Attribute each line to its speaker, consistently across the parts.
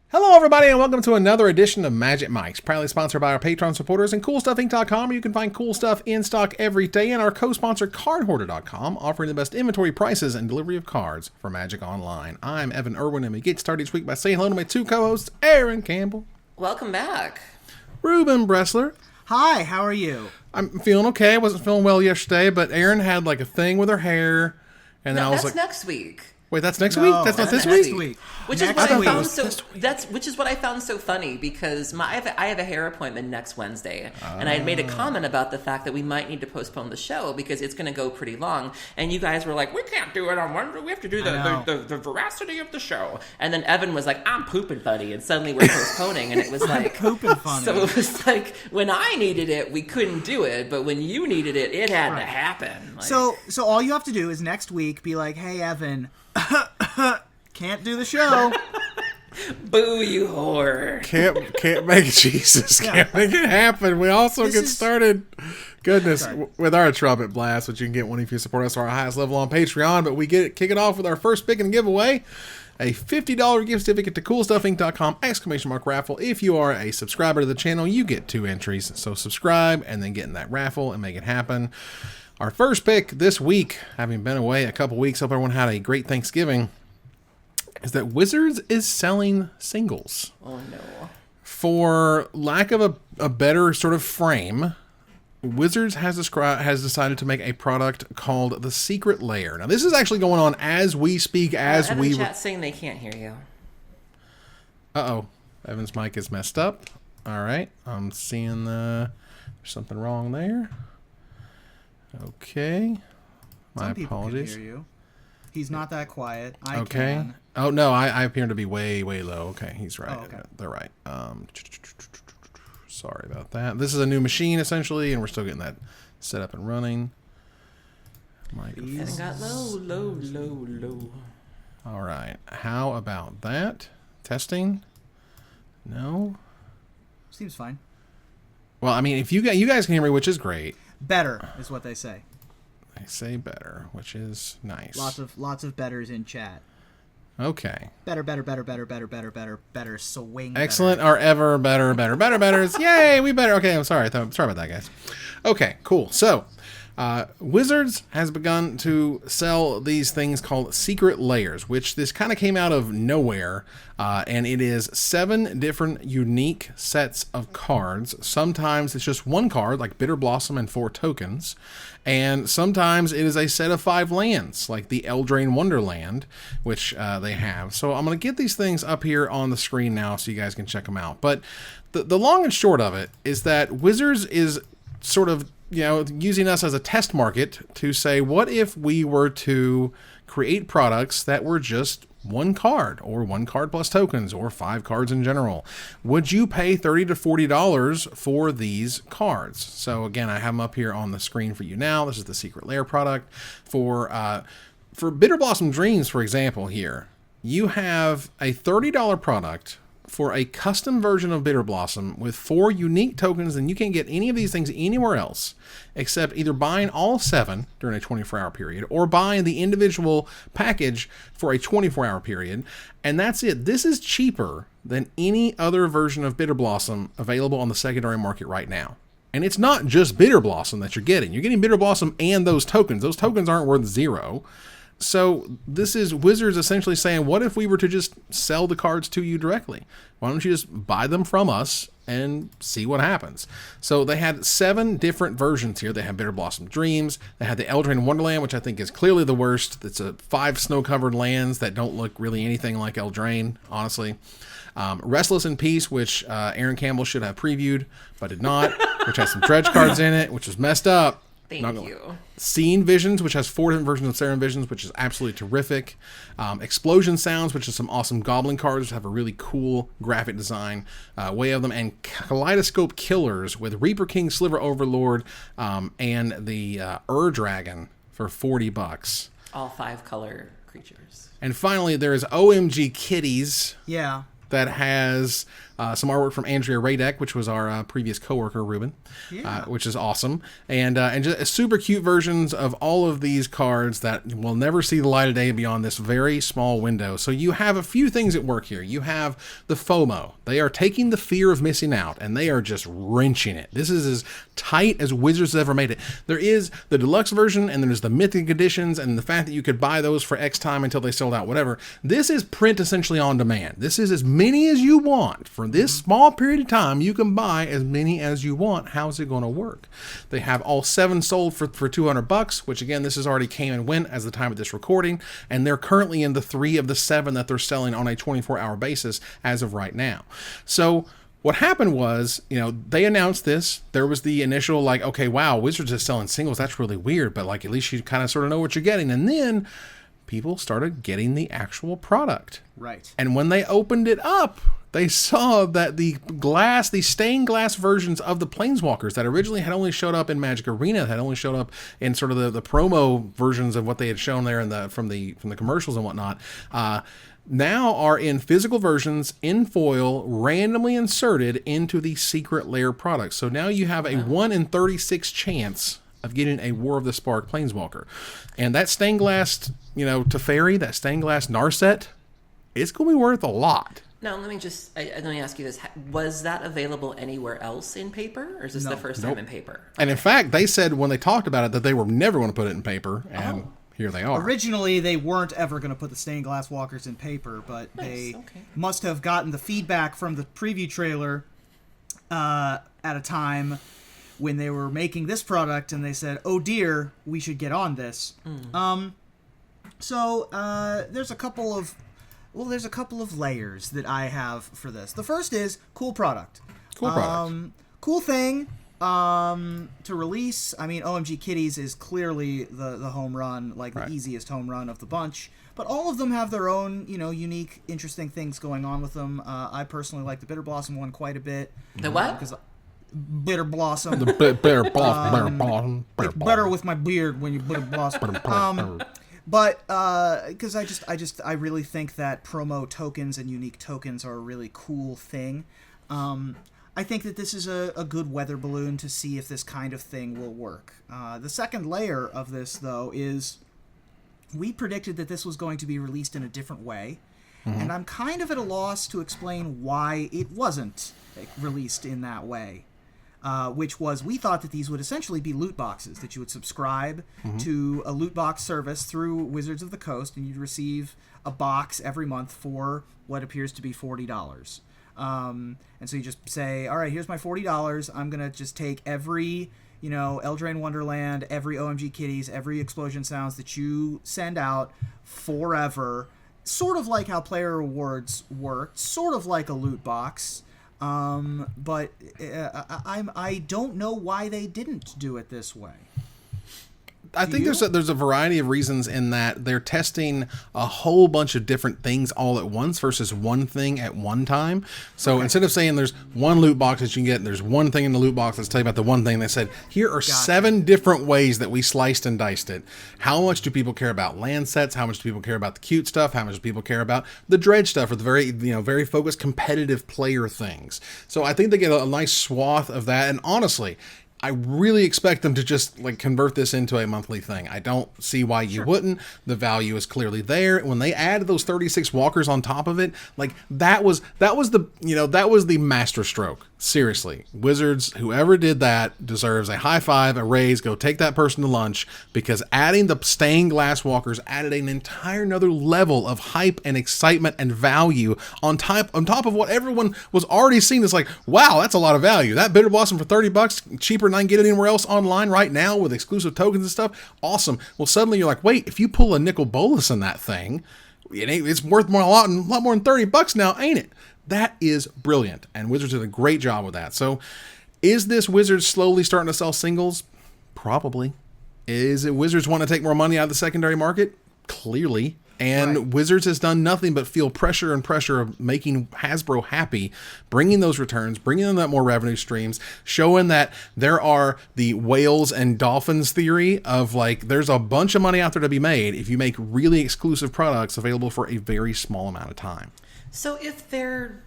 Speaker 1: Hello, everybody, and welcome to another edition of Magic Mics, proudly sponsored by our Patreon supporters and CoolStuffInc.com, where you can find cool stuff in stock every day, and our co-sponsor CardHoarder.com, offering the best inventory prices and delivery of cards for Magic Online. I'm Evan Irwin, and we get started each week by saying hello to my two co-hosts, Aaron Campbell.
Speaker 2: Welcome back.
Speaker 1: Ruben Bressler.
Speaker 3: Hi, how are you?
Speaker 1: I'm feeling okay. I wasn't feeling well yesterday, but Aaron had like a thing with her hair, and then I was
Speaker 2: that's
Speaker 1: like,
Speaker 2: next week.
Speaker 1: wait, that's next week? That's not this week?
Speaker 2: Which is what I found so funny because I have a hair appointment next Wednesday, and I had made a comment about the fact that we might need to postpone the show because it's going to go pretty long. And you guys were like, "We can't do it on Wednesday. We have to do the veracity of the show." And then Evan was like, "I'm pooping funny," and suddenly we're postponing, and it was like
Speaker 3: pooping funny.
Speaker 2: So it was like when I needed it, we couldn't do it, but when you needed it, it had to happen. Like,
Speaker 3: so all you have to do is next week be like, "Hey, Evan." Can't do the show.
Speaker 2: Boo, you whore.
Speaker 1: Can't make it, Jesus. Can't make it happen. We also get started, goodness, with our trumpet blast, which you can get when if you support us to our highest level on Patreon. But we kick it off with our first pick and giveaway. A $50 gift certificate to CoolStuffInc.com ! Raffle. If you are a subscriber to the channel, you get 2 entries. So subscribe and then get in that raffle and make it happen. Our first pick this week, having been away a couple weeks, hope everyone had a great Thanksgiving, is that Wizards is selling singles.
Speaker 2: Oh, no.
Speaker 1: For lack of a better sort of frame, Wizards has decided to make a product called the Secret Lair. Now, this is actually going on as we speak,
Speaker 2: Evan's chat saying they can't hear you.
Speaker 1: Uh-oh. Evan's mic is messed up. All right. I'm seeing there's something wrong there. Okay. My
Speaker 3: Some people
Speaker 1: apologies.
Speaker 3: Can hear you. He's not that quiet. I
Speaker 1: okay.
Speaker 3: Can.
Speaker 1: Oh no, I appear to be way low. Okay, he's right.
Speaker 3: Oh, okay.
Speaker 1: They're right. Sorry about that. This is a new machine essentially, and we're still getting that set up and running.
Speaker 2: And got low.
Speaker 1: All right. How about that? Testing? No.
Speaker 3: Seems fine.
Speaker 1: Well, I mean, if you guys can hear me, which is great.
Speaker 3: Better is what they say.
Speaker 1: They say better, which is nice.
Speaker 3: Lots of betters in chat.
Speaker 1: Okay.
Speaker 3: Better. Swing.
Speaker 1: Excellent.
Speaker 3: Better.
Speaker 1: Or ever betters. Yay, we better. Okay, I'm sorry. Sorry about that, guys. Okay, cool. So, Wizards has begun to sell these things called Secret Lairs, which this kind of came out of nowhere, and it is 7 different unique sets of cards. Sometimes it's just one card, like Bitter Blossom and 4 tokens, and sometimes it is a set of 5 lands, like the Eldraine Wonderland, which they have. So I'm going to get these things up here on the screen now so you guys can check them out. But the long and short of it is that Wizards is sort of using us as a test market to say, what if we were to create products that were just one card, or one card plus tokens, or 5 cards in general? Would you pay $30 to $40 for these cards? So again, I have them up here on the screen for you now. This is the Secret Lair product. For Bitter Blossom Dreams, for example, here, you have a $30 product for a custom version of Bitter Blossom with 4 unique tokens, and you can't get any of these things anywhere else except either buying all 7 during a 24-hour period or buying the individual package for a 24-hour period, and that's it. This is cheaper than any other version of Bitter Blossom available on the secondary market right now. And it's not just Bitter Blossom that you're getting. You're getting Bitter Blossom and those tokens. Those tokens aren't worth 0. So this is Wizards essentially saying, what if we were to just sell the cards to you directly? Why don't you just buy them from us and see what happens? So they had 7 different versions here. They have Bitter Blossom Dreams. They had the Eldraine Wonderland, which I think is clearly the worst. It's a 5 snow-covered lands that don't look really anything like Eldraine, honestly. Restless in Peace, which Aaron Campbell should have previewed, but did not, which has some dredge cards in it, which was messed up.
Speaker 2: Thank you.
Speaker 1: Scene Visions, which has 4 different versions of Saren Visions, which is absolutely terrific. Explosion Sounds, which is some awesome goblin cards, which have a really cool graphic design way of them. And Kaleidoscope Killers with Reaper King, Sliver Overlord, and the Dragon for $40.
Speaker 2: All 5 color creatures.
Speaker 1: And finally, there is OMG Kitties.
Speaker 3: Yeah.
Speaker 1: That has Some artwork from Andrea Radek, which was our previous coworker, Ruben, which is awesome. And just super cute versions of all of these cards that will never see the light of day beyond this very small window. So you have a few things at work here. You have the FOMO. They are taking the fear of missing out, and they are just wrenching it. This is as tight as Wizards has ever made it. There is the deluxe version, and there's the mythic editions, and the fact that you could buy those for X time until they sold out, whatever. This is print essentially on demand. This is as many as you want. For this small period of time, you can buy as many as you want. How's it going to work? They have all 7 sold for $200, which again, this is already came and went as the time of this recording, and they're currently in the 3 of the 7 that they're selling on a 24-hour basis as of right now. So what happened was, they announced this. There was the initial like, okay, wow, Wizards is selling singles. That's really weird, but like at least you kind of sort of know what you're getting. And then people started getting the actual product.
Speaker 3: Right.
Speaker 1: And when they opened it up, they saw that the stained glass versions of the Planeswalkers that originally had only showed up in Magic Arena, had only showed up in sort of the promo versions of what they had shown there from the commercials and whatnot, now are in physical versions in foil, randomly inserted into the secret Lair products. So now you have a 1 in 36 chance of getting a War of the Spark Planeswalker. And that stained glass, Teferi, that stained glass Narset, it's going to be worth a lot.
Speaker 2: Now, let me ask you this. Was that available anywhere else in paper, or is this the first time in paper?
Speaker 1: And in fact, they said when they talked about it that they were never going to put it in paper, and here they are.
Speaker 3: Originally, they weren't ever going to put the stained glass walkers in paper, but they must have gotten the feedback from the preview trailer at a time when they were making this product, and they said, oh dear, we should get on this. So there's a couple of layers that I have for this. The first is cool product. Cool thing to release. I mean, OMG Kitties is clearly the home run, the easiest home run of the bunch. But all of them have their own, unique, interesting things going on with them. I personally like the Bitter Blossom one quite a bit.
Speaker 2: The what?
Speaker 3: Because Bitter Blossom.
Speaker 1: The Bitter Blossom.
Speaker 3: It's better with my beard when you Bitter Blossom. But because I really think that promo tokens and unique tokens are a really cool thing. I think that this is a good weather balloon to see if this kind of thing will work. The second layer of this, though, is we predicted that this was going to be released in a different way, and I'm kind of at a loss to explain why it wasn't released in that way. Which was, we thought that these would essentially be loot boxes, that you would subscribe to a loot box service through Wizards of the Coast, and you'd receive a box every month for what appears to be $40. And so you just say, all right, here's my $40. I'm going to just take every, Eldraine Wonderland, every OMG Kitties, every Explosion Sounds that you send out forever. Sort of like how player rewards worked, sort of like a loot box. But I don't know why they didn't do it this way.
Speaker 1: I think there's a variety of reasons in that they're testing a whole bunch of different things all at once versus one thing at one time. So instead of saying there's one loot box that you can get, there's one thing in the loot box, let's tell you about the one thing. They said, here are 7 different ways that we sliced and diced it. How much do people care about land sets? How much do people care about the cute stuff? How much do people care about the dredge stuff or the very focused competitive player things? So I think they get a nice swath of that. And honestly, I really expect them to just convert this into a monthly thing. I don't see why you wouldn't. The value is clearly there. When they added those 36 walkers on top of it, that was the master stroke. Seriously, Wizards, whoever did that deserves a high five, a raise. Go take that person to lunch, because adding the stained glass walkers added an entire another level of hype and excitement and value on top of what everyone was already seeing. It's wow, that's a lot of value. That Bitter Blossom for $30, cheaper than I can get it anywhere else online right now with exclusive tokens and stuff. Awesome. Well, suddenly you're wait, if you pull a nickel bolus in that thing, it's worth a lot more than $30 now, ain't it? That is brilliant, and Wizards did a great job with that. So, is this Wizards slowly starting to sell singles? Probably. Is it Wizards want to take more money out of the secondary market? Clearly. And Wizards has done nothing but feel pressure of making Hasbro happy, bringing those returns, bringing them that more revenue streams, showing that there are the whales and dolphins theory of there's a bunch of money out there to be made if you make really exclusive products available for a very small amount of time.
Speaker 2: So if they're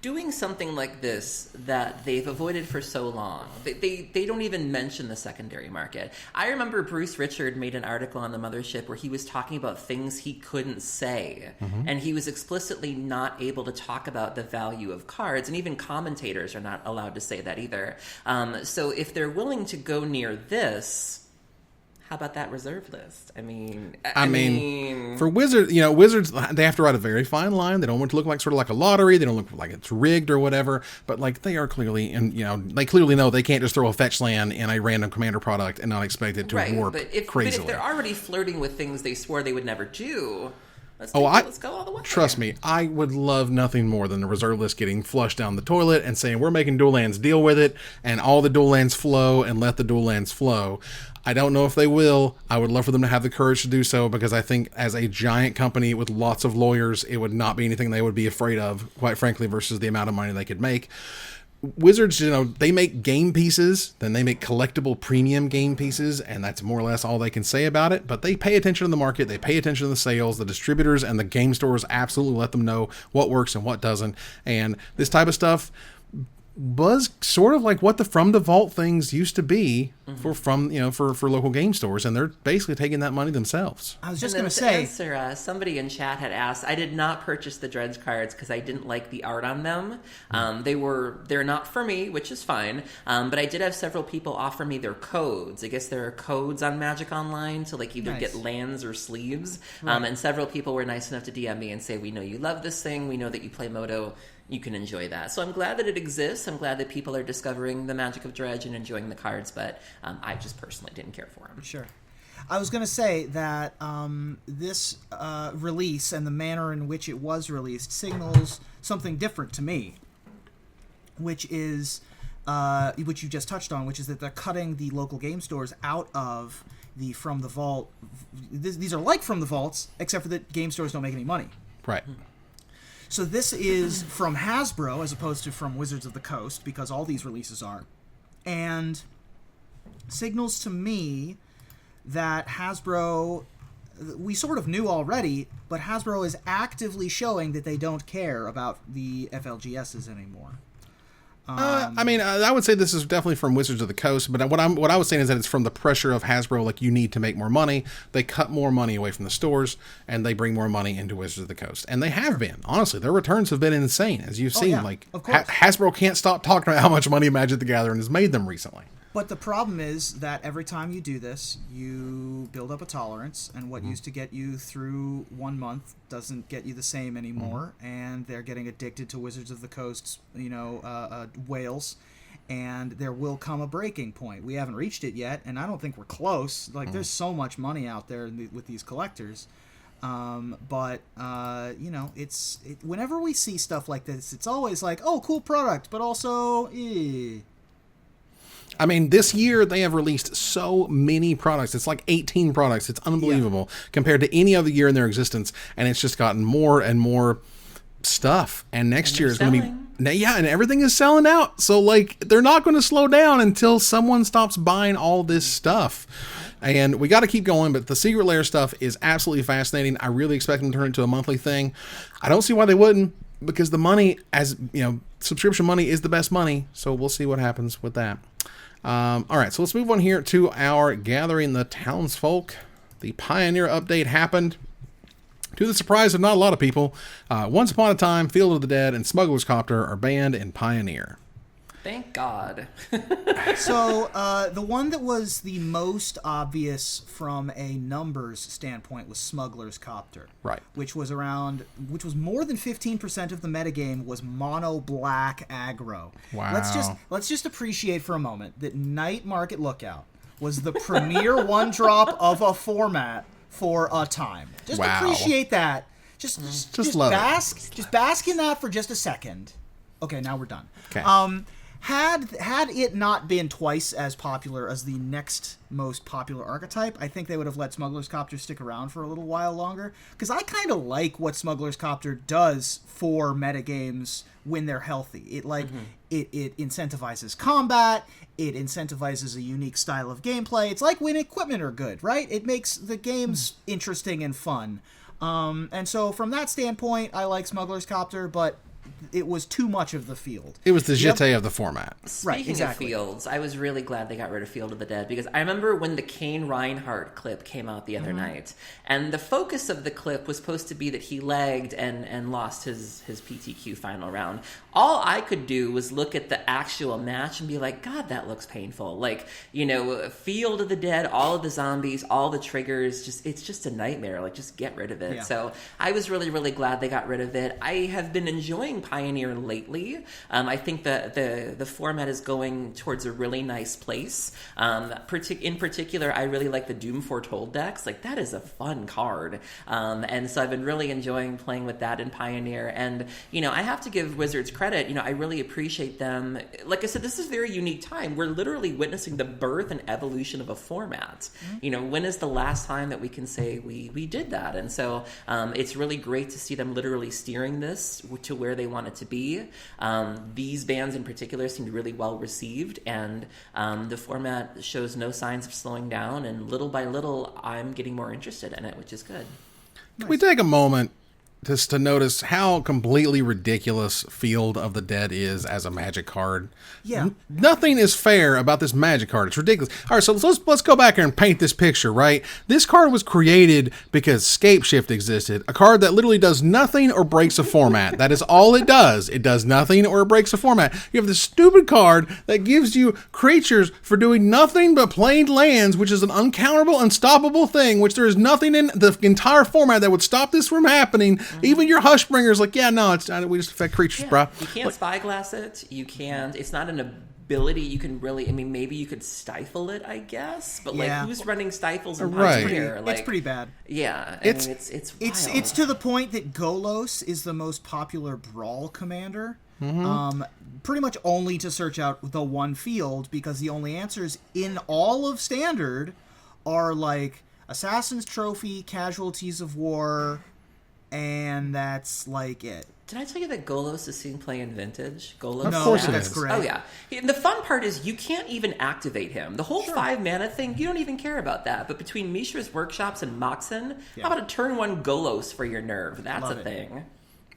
Speaker 2: doing something like this that they've avoided for so long. They don't even mention the secondary market. I remember Bruce Richard made an article on the Mothership where he was talking about things he couldn't say, and he was explicitly not able to talk about the value of cards, and even commentators are not allowed to say that either. So if they're willing to go near this, how about that reserve list? I mean,
Speaker 1: for Wizards, Wizards, they have to write a very fine line. They don't want it to look like sort of like a lottery. They don't look like it's rigged or whatever. But like they are clearly, and they clearly know they can't just throw a fetch land in a random commander product and not expect it to warp crazily.
Speaker 2: But if they're already flirting with things they swore they would never do, let's go all the way.
Speaker 1: Trust me, I would love nothing more than the reserve list getting flushed down the toilet and saying we're making dual lands, deal with it, and all the dual lands flow and let the dual lands flow. I don't know if they will. I would love for them to have the courage to do so, because I think as a giant company with lots of lawyers, it would not be anything they would be afraid of, quite frankly, versus the amount of money they could make. Wizards, they make game pieces, then they make collectible premium game pieces, and that's more or less all they can say about it. But they pay attention to the market, they pay attention to the sales, the distributors and the game stores absolutely let them know what works and what doesn't. And this type of stuff was sort of like what the From the Vault things used to be for local game stores, and they're basically taking that money themselves.
Speaker 3: I was just going to say,
Speaker 2: answer, somebody in chat had asked, I did not purchase the Dredge cards because I didn't like the art on them. They're not for me, which is fine. But I did have several people offer me their codes. I guess there are codes on Magic Online to either get lands or sleeves. Right. And several people were nice enough to DM me and say, we know you love this thing. We know that you play Moto. You can enjoy that. So I'm glad that it exists. I'm glad that people are discovering the magic of Dredge and enjoying the cards, but I just personally didn't care for them.
Speaker 3: Sure. I was going to say that this release and the manner in which it was released signals something different to me, which is, which you just touched on, which is that they're cutting the local game stores out of the From the Vault. These are like From the Vaults, except for that game stores don't make any money.
Speaker 1: Right.
Speaker 3: So this is from Hasbro as opposed to from Wizards of the Coast, because all these releases are. And signals to me that Hasbro, we sort of knew already, but Hasbro is actively showing that they don't care about the FLGSs anymore.
Speaker 1: I would say this is definitely from Wizards of the Coast, but what I was saying is that it's from the pressure of Hasbro, you need to make more money. They cut more money away from the stores, and they bring more money into Wizards of the Coast. And they have been. Honestly, their returns have been insane, as you've seen.
Speaker 3: Yeah, of course.
Speaker 1: Hasbro can't stop talking about how much money Magic the Gathering has made them recently.
Speaker 3: But the problem is that every time you do this, you build up a tolerance, and what used to get you through 1 month doesn't get you the same anymore, and they're getting addicted to Wizards of the Coast's, whales, and there will come a breaking point. We haven't reached it yet, and I don't think we're close. There's so much money out there with these collectors. But whenever we see stuff like this, it's always like, oh, cool product, but also,
Speaker 1: I mean, this year they have released so many products. It's like 18 products. It's unbelievable compared to any other year in their existence. And it's just gotten more and more stuff. And next year is going to be... Yeah, and everything is selling out. So, they're not going to slow down until someone stops buying all this stuff. And we got to keep going, but the Secret Lair stuff is absolutely fascinating. I really expect them to turn it into a monthly thing. I don't see why they wouldn't, because the money, subscription money is the best money. So we'll see what happens with that. All right, so let's move on here to our Gathering the Townsfolk. The Pioneer update happened. To the surprise of not a lot of people, Once Upon a Time, Field of the Dead, and Smuggler's Copter are banned in Pioneer.
Speaker 2: Thank God.
Speaker 3: So the one that was the most obvious from a numbers standpoint was Smuggler's Copter.
Speaker 1: Right.
Speaker 3: Which was more than 15% of the metagame was mono black aggro.
Speaker 1: Wow.
Speaker 3: Let's just appreciate for a moment that Night Market Lookout was the premier one drop of a format for a time. Just appreciate that. Just bask in that for just a second. Okay, now we're done.
Speaker 1: Okay.
Speaker 3: Had it not been twice as popular as the next most popular archetype, I think they would have let Smuggler's Copter stick around for a little while longer. Because I kind of like what Smuggler's Copter does for metagames when they're healthy. It it incentivizes combat. It incentivizes a unique style of gameplay. It's like when equipment are good, right? It makes the games interesting and fun. And so from that standpoint, I like Smuggler's Copter, but it was too much of the field.
Speaker 1: It was the jeté of the format.
Speaker 2: Speaking of fields, I was really glad they got rid of Field of the Dead, because I remember when the Kane Reinhardt clip came out the other night, and the focus of the clip was supposed to be that he lagged and lost his PTQ final round. All I could do was look at the actual match and be like, God, that looks painful. Like, Field of the Dead, all of the zombies, all the triggers, it's just a nightmare. Like, just get rid of it.
Speaker 3: Yeah.
Speaker 2: So I was really, really glad they got rid of it. I have been enjoying Pioneer lately. I think the format is going towards a really nice place. In particular, I really like the Doom Foretold decks. Like, that is a fun card. And so I've been really enjoying playing with that in Pioneer. And, I have to give Wizards credit. I really appreciate them. Like I said, this is a very unique time. We're literally witnessing the birth and evolution of a format. When is the last time that we can say we did that? And so it's really great to see them literally steering this to where they want it to be. These bans in particular seemed really well received, and the format shows no signs of slowing down, and little by little I'm getting more interested in it, which is good.
Speaker 1: Can we take a moment just to notice how completely ridiculous Field of the Dead is as a Magic card?
Speaker 3: Yeah.
Speaker 1: Nothing is fair about this Magic card. It's ridiculous. All right, so let's go back here and paint this picture, right? This card was created because Scapeshift existed, a card that literally does nothing or breaks a format. That is all it does. It does nothing or it breaks a format. You have this stupid card that gives you creatures for doing nothing but playing lands, which is an uncountable, unstoppable thing, which there is nothing in the entire format that would stop this from happening. Even your Hushbringer's like, yeah, no, it's we just affect creatures, bro.
Speaker 2: You can't spyglass it. You can't. It's not an ability you can really. I mean, maybe you could stifle it, I guess. But who's running stifles in Pioneer?
Speaker 3: It's pretty bad.
Speaker 2: Yeah,
Speaker 3: it's
Speaker 2: wild.
Speaker 3: It's to the point that Golos is the most popular Brawl commander. Pretty much only to search out the one field, because the only answers in all of Standard are like Assassin's Trophy, Casualties of War, and that's like it.
Speaker 2: Did I tell you that Golos is seen play in Vintage? Golos?
Speaker 1: Of course
Speaker 3: that's correct.
Speaker 2: Oh, yeah. And the fun part is you can't even activate him. The whole 5 mana thing, you don't even care about that. But between Mishra's Workshops and Moxen, how about a turn 1 Golos for your Nerve? That's a thing.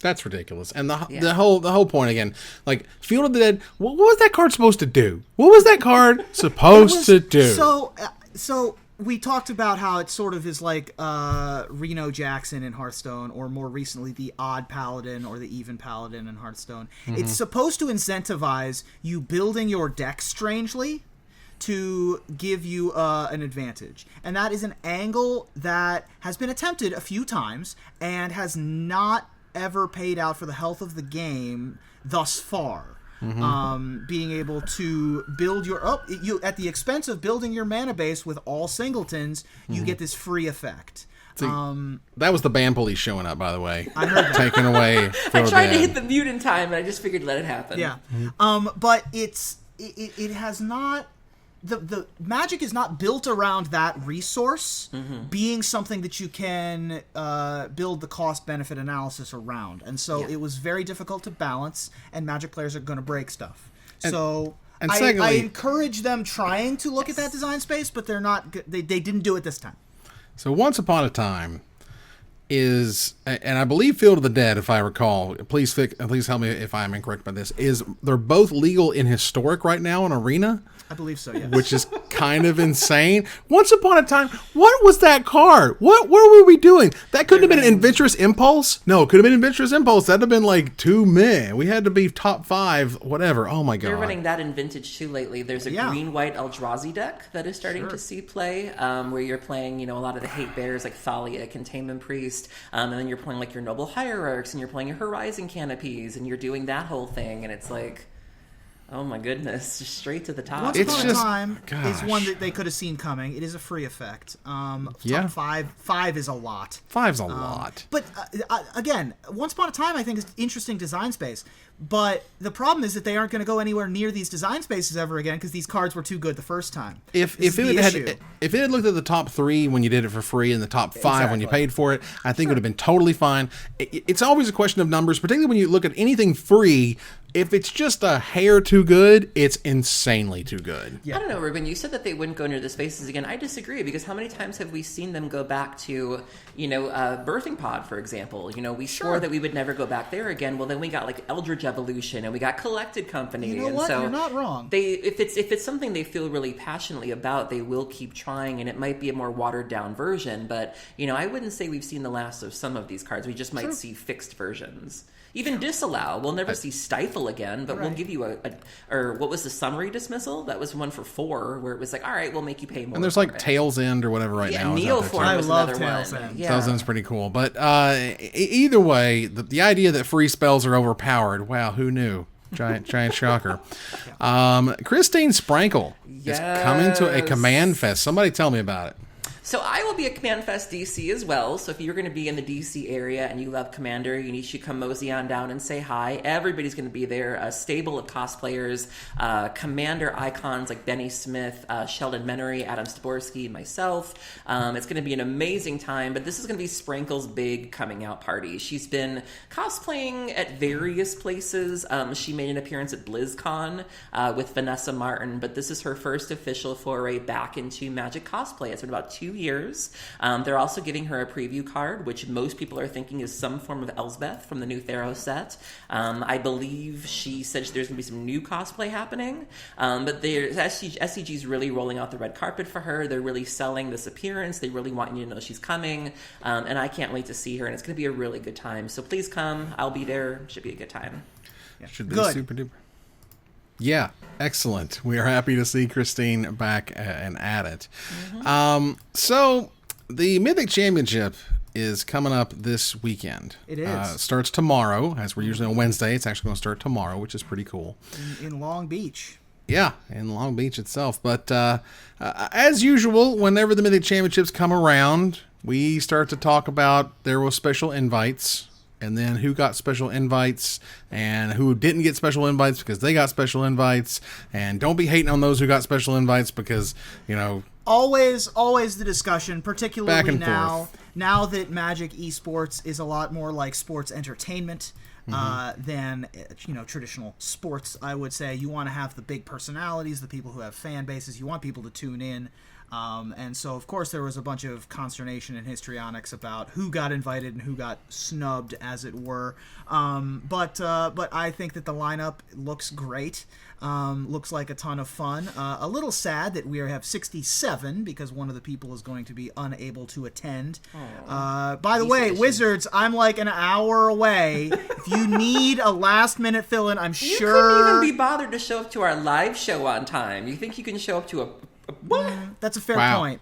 Speaker 2: That's
Speaker 1: ridiculous. And the whole point again, like Field of the Dead, what was that card supposed to do? What was that card supposed to do?
Speaker 3: So we talked about how it sort of is like Reno Jackson in Hearthstone, or more recently the Odd Paladin or the Even Paladin in Hearthstone. It's supposed to incentivize you building your deck strangely to give you an advantage. And that is an angle that has been attempted a few times and has not ever paid out for the health of the game thus far. Being able to build you at the expense of building your mana base with all singletons, you get this free effect.
Speaker 1: See, that was the ban police showing up, by the way.
Speaker 3: I heard that.
Speaker 1: Taking away.
Speaker 2: I tried to hit the mute in time, and I just figured let it happen.
Speaker 3: Yeah, but it has not. The Magic is not built around that resource being something that you can build the cost-benefit analysis around. And so it was very difficult to balance, and Magic players are going to break stuff. And secondly, I encourage them trying to look at that design space, but they're not. They didn't do it this time.
Speaker 1: So Once Upon a Time is, and I believe Field of the Dead, if I recall, please help me if I'm incorrect by this, they're both legal in Historic right now in Arena.
Speaker 3: I believe so, yes.
Speaker 1: Which is kind of insane. Once Upon a Time, what was that card? What were we doing? That couldn't have been an Adventurous Impulse. No, it could have been Adventurous Impulse. That'd have been like too meh. We had to be top 5, whatever. Oh my god.
Speaker 2: They're running that in Vintage too lately. There's a green-white Eldrazi deck that is starting to see play, where you're playing, a lot of the hate bears like Thalia, Containment Priest, and then you're playing like your Noble Hierarchs, and you're playing your Horizon Canopies, and you're doing that whole thing, and it's like, oh my goodness, just straight to the top.
Speaker 3: Once Upon a Time is one that they could have seen coming. It is a free effect. Top 5 is a lot.
Speaker 1: 5's a lot.
Speaker 3: But again, Once Upon a Time I think is interesting design space. But the problem is that they aren't going to go anywhere near these design spaces ever again because these cards were too good the first time.
Speaker 1: If it had looked at the top 3 when you did it for free and the top 5 when you paid for it, I think it would have been totally fine. It's always a question of numbers, particularly when you look at anything free. If it's just a hair too good, it's insanely too good.
Speaker 2: I don't know, Ruben. You said that they wouldn't go near the spaces again. I disagree, because how many times have we seen them go back to, Birthing Pod, for example? We swore that we would never go back there again. Well, then we got like Eldritch Evolution, and we got Collected Company.
Speaker 3: You know what? You're not wrong.
Speaker 2: If it's something they feel really passionately about, they will keep trying, and it might be a more watered down version. But I wouldn't say we've seen the last of some of these cards. We just might see fixed versions. Even Disallow, we'll never see Stifle again, but we'll give you or what was the Summary Dismissal? That was one for 4, where it was like, all right, we'll make you pay more.
Speaker 1: And there's like Tail's End or whatever now.
Speaker 2: Neoform was another one.
Speaker 3: Tail's End.
Speaker 2: Yeah.
Speaker 1: Tail's End's pretty cool. But either way, the idea that free spells are overpowered, wow, who knew? Giant shocker. Christine Sprankle is coming to a CommandFest. Somebody tell me about it.
Speaker 2: So I will be at CommandFest DC as well. So if you're going to be in the DC area and you love Commander, you should come mosey on down and say hi. Everybody's going to be there. A stable of cosplayers, Commander icons like Benny Smith, Sheldon Menery, Adam Staborski, myself. It's going to be an amazing time, but this is going to be Sprankle's big coming out party. She's been cosplaying at various places. She made an appearance at BlizzCon with Vanessa Martin, but this is her first official foray back into Magic cosplay. It's been about 2 years. They're also giving her a preview card, which most people are thinking is some form of Elsbeth from the new Theros set. I believe she said there's going to be some new cosplay happening, but SCG's really rolling out the red carpet for her. They're really selling this appearance. They really want you to know she's coming, and I can't wait to see her, and it's going to be a really good time. So please come. I'll be there. Should be a good time.
Speaker 1: Should be super duper. Yeah, excellent. We are happy to see Christine back and at it. So the Mythic Championship is coming up this weekend.
Speaker 3: It is.
Speaker 1: Starts tomorrow, as we're usually on Wednesday. It's actually going to start tomorrow, which is pretty cool.
Speaker 3: In Long Beach.
Speaker 1: Yeah, in Long Beach itself. But as usual, whenever the Mythic Championships come around, we start to talk about there were special invites. And then who got special invites and who didn't get special invites because they got special invites. And don't be hating on those who got special invites because,
Speaker 3: Always the discussion, particularly
Speaker 1: back and
Speaker 3: now.
Speaker 1: forth.
Speaker 3: Now that Magic Esports is a lot more like sports entertainment than traditional sports, I would say. You want to have the big personalities, the people who have fan bases. You want people to tune in. And so, of course, there was a bunch of consternation in histrionics about who got invited and who got snubbed, as it were. But I think that the lineup looks great. Looks like a ton of fun. A little sad that we have 67 because one of the people is going to be unable to attend. By the way, Wizards, I'm like an hour away. If you need a last-minute fill-in, I'm sure...
Speaker 2: You couldn't even be bothered to show up to our live show on time. You think you can show up to a what?
Speaker 3: That's a fair point.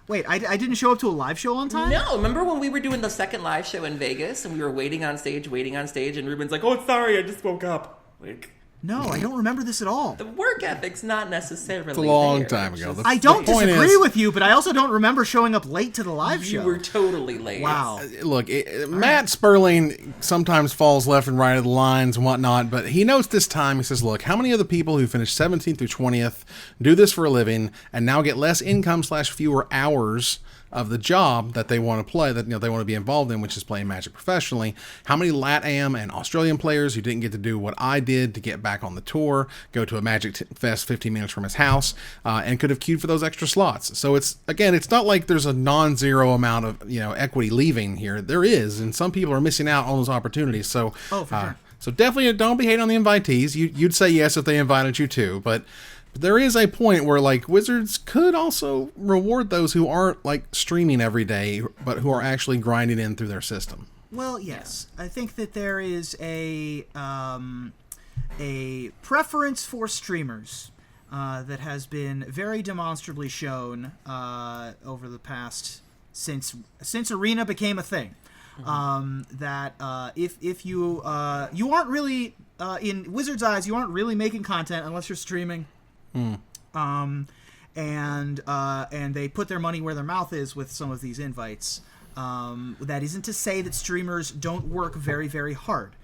Speaker 3: Wait, I didn't show up to a live show on time?
Speaker 2: No, remember when we were doing the second live show in Vegas and we were waiting on stage, and Ruben's like, "Oh, sorry, I just woke up." Like,
Speaker 3: no, I don't remember this at all.
Speaker 2: The work ethic's not necessarily
Speaker 1: It's a long
Speaker 2: there.
Speaker 1: time ago.
Speaker 3: I don't disagree with you, but I also don't remember showing up late to the live show.
Speaker 2: You were totally late.
Speaker 3: Wow.
Speaker 1: Look, Matt Sperling sometimes falls left and right of the lines and whatnot, but he notes this time, he says, look, how many of the people who finish 17th through 20th do this for a living and now get less income / fewer hours of the job that they want to play, that they want to be involved in, which is playing Magic professionally? How many LATAM and Australian players who didn't get to do what I did to get back on the tour, go to a Magic Fest 15 minutes from his house, and could have queued for those extra slots? So it's not like there's a non-zero amount of equity leaving here. There is, and some people are missing out on those opportunities. So
Speaker 3: for sure.
Speaker 1: So definitely don't be hating on the invitees. You'd say yes if they invited you too, but there is a point where Wizards could also reward those who aren't streaming every day, but who are actually grinding in through their system.
Speaker 3: Well, yes, I think that there is a preference for streamers that has been very demonstrably shown over the past since Arena became a thing. That if you aren't really in Wizards' eyes, you aren't really making content unless you're streaming. And they put their money where their mouth is with some of these invites. That isn't to say that streamers don't work very, very hard.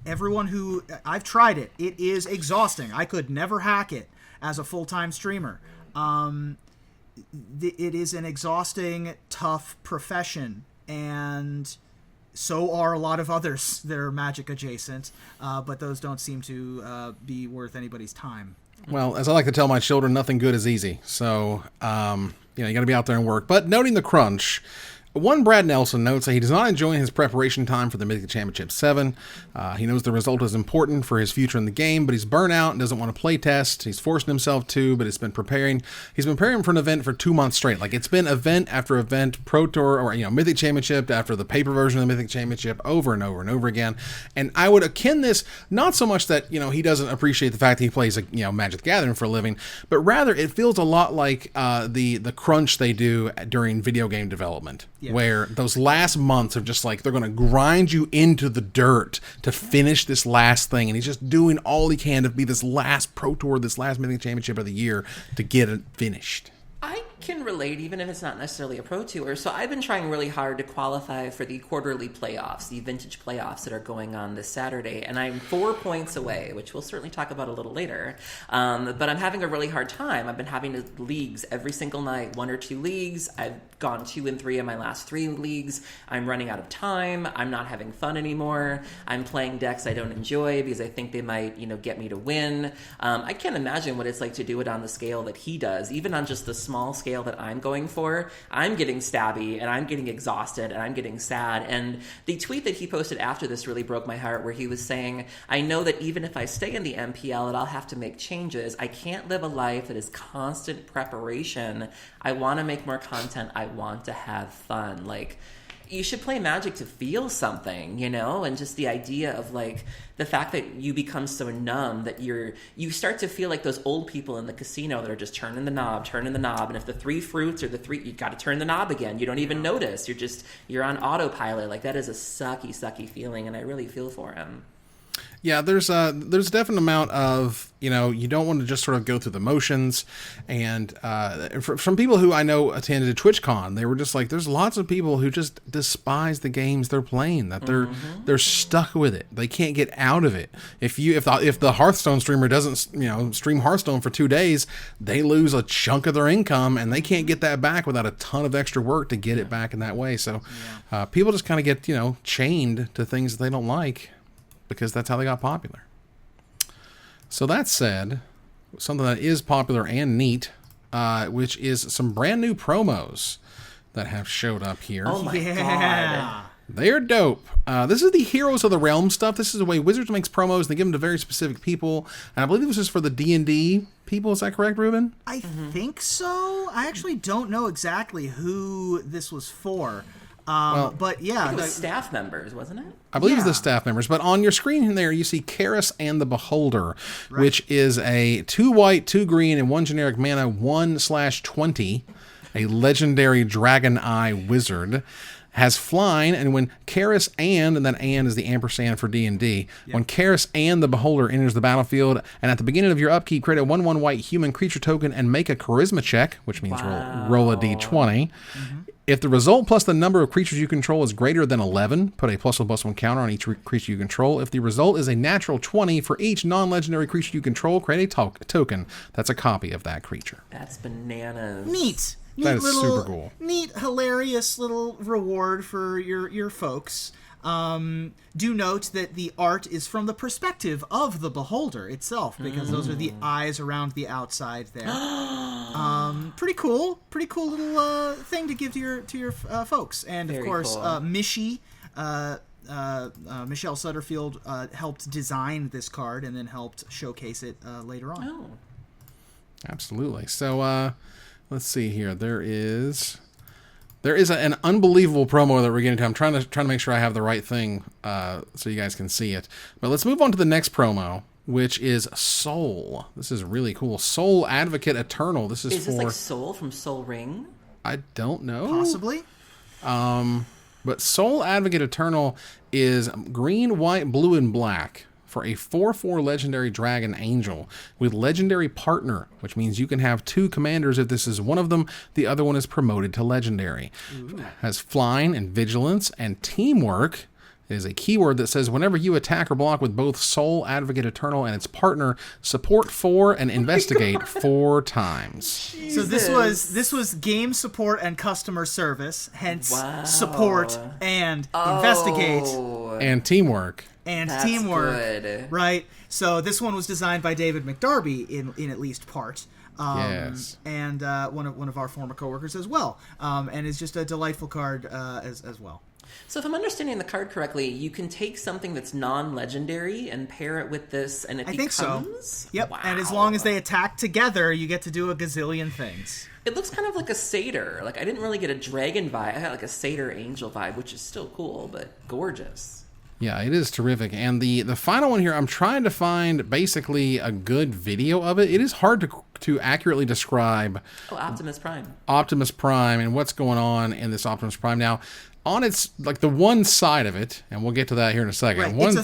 Speaker 3: Everyone who I've tried it is exhausting. I could never hack it as a full-time streamer. It is an exhausting, tough profession, and so are a lot of others that are Magic adjacent, but those don't seem to be worth anybody's time.
Speaker 1: Well, as I like to tell my children, nothing good is easy. So, you got to be out there and work. But noting the crunch, one Brad Nelson notes that he does not enjoy his preparation time for the Mythic Championship 7. He knows the result is important for his future in the game, but he's burnt out and doesn't want to play test. He's forcing himself to, but he's been preparing for an event for 2 months straight. Like, it's been event after event, Pro Tour, or, Mythic Championship after the paper version of the Mythic Championship, over and over and over again. And I would akin this, not so much that, he doesn't appreciate the fact that he plays, Magic the Gathering for a living, but rather it feels a lot like the crunch they do during video game development. Yeah. Where those last months are just like, they're going to grind you into the dirt to finish this last thing. And he's just doing all he can to be this last Pro Tour, this last Mythic Championship of the year to get it finished.
Speaker 2: I can relate, even if it's not necessarily a Pro Tour. So I've been trying really hard to qualify for the quarterly playoffs, the vintage playoffs that are going on this Saturday. And I'm 4 points away, which we'll certainly talk about a little later. But I'm having a really hard time. I've been having leagues every single night, 1 or 2 leagues. I've gone 2 and 3 in my last 3 leagues. I'm running out of time. I'm not having fun anymore. I'm playing decks I don't enjoy because I think they might, get me to win. I can't imagine what it's like to do it on the scale that he does, even on just the small scale that I'm going for. I'm getting stabby and I'm getting exhausted and I'm getting sad. And the tweet that he posted after this really broke my heart, where he was saying, I know that even if I stay in the MPL that I'll have to make changes. I can't live a life that is constant preparation. I want to make more content. I want to have fun. Like, you should play Magic to feel something, and just the idea of like the fact that you become so numb that you start to feel like those old people in the casino that are just turning the knob, and if the 3 fruits or the 3, you got to turn the knob again. You don't even notice. You're on autopilot. Like, that is a sucky feeling, and I really feel for him.
Speaker 1: Yeah, there's a definite amount of, you don't want to just sort of go through the motions. And from people who I know attended TwitchCon, they were just like, there's lots of people who just despise the games they're playing, that they're stuck with it. They can't get out of it. If the Hearthstone streamer doesn't, stream Hearthstone for 2 days, they lose a chunk of their income and they can't get that back without a ton of extra work to get it back in that way. So people just kind of get, chained to things that they don't like, because that's how they got popular. So that said, something that is popular and neat, which is some brand new promos that have showed up here.
Speaker 2: Oh my god.
Speaker 1: They're dope. This is the Heroes of the Realm stuff. This is the way Wizards makes promos, and they give them to very specific people. And I believe this is for the D&D people. Is that correct, Ruben?
Speaker 3: I think so. I actually don't know exactly who this was for. But yeah,
Speaker 2: it was staff members, wasn't it?
Speaker 1: I believe it's the staff members. But on your screen there, you see Kharis and the Beholder, which is a 2 white, 2 green, and 1 generic mana 1/20, a legendary Dragon Eye wizard. Has flying, and when Kharis and that and is the ampersand for D&D. Yep. When Kharis and the Beholder enters the battlefield, and at the beginning of your upkeep, create a 1/1 white human creature token and make a charisma check, which means roll a d20. Mm-hmm. If the result plus the number of creatures you control is greater than 11, put a +1/+1 counter on each creature you control. If the result is a natural 20, for each non-legendary creature you control, create a token that's a copy of that creature.
Speaker 2: That's bananas.
Speaker 3: Neat.
Speaker 1: That is super cool.
Speaker 3: Neat, hilarious little reward for your folks. Do note that the art is from the perspective of the Beholder itself, because those are the eyes around the outside there. Pretty cool little thing to give to your folks. And of course, cool. Michelle Sutterfield helped design this card and then helped showcase it later on.
Speaker 2: Oh,
Speaker 1: absolutely. So let's see here. There is an unbelievable promo that we're getting to. I'm trying to make sure I have the right thing so you guys can see it. But let's move on to the next promo, which is Soul. This is really cool. Soul Advocate Eternal. Is this like
Speaker 2: Soul from Soul Ring?
Speaker 1: I don't know.
Speaker 3: Possibly.
Speaker 1: But Soul Advocate Eternal is green, white, blue, and black for a 4/4 legendary dragon angel with legendary partner, which means you can have 2 commanders if this is one of them. The other one is promoted to legendary. Has flying and vigilance and teamwork, It is a keyword that says whenever you attack or block with both Soul, Advocate Eternal, and its partner, support 4 and investigate 4 times.
Speaker 3: So this was game support and customer service, hence support and investigate
Speaker 1: And teamwork.
Speaker 3: and
Speaker 2: That's
Speaker 3: teamwork.
Speaker 2: good.
Speaker 3: Right. So this one was designed by David McDarby in at least part.
Speaker 1: Yes.
Speaker 3: And one of our former coworkers as well. And is just a delightful card as well.
Speaker 2: So if I'm understanding the card correctly, you can take something that's non-legendary and pair it with this, and it
Speaker 3: I think
Speaker 2: becomes...
Speaker 3: so. Yep.
Speaker 2: Wow.
Speaker 3: And as long as they attack together, you get to do a gazillion things.
Speaker 2: It looks kind of like a satyr. Like, I didn't really get a dragon vibe. I had like a satyr angel vibe, which is still cool, but gorgeous.
Speaker 1: Yeah, it is terrific. And the final one here, I'm trying to find basically a good video of it. It is hard to accurately describe
Speaker 2: Oh, Optimus Prime.
Speaker 1: Optimus Prime and what's going on in this Optimus Prime. Now, on its, like, the one side of it, and we'll get to that here in a second.
Speaker 3: Right.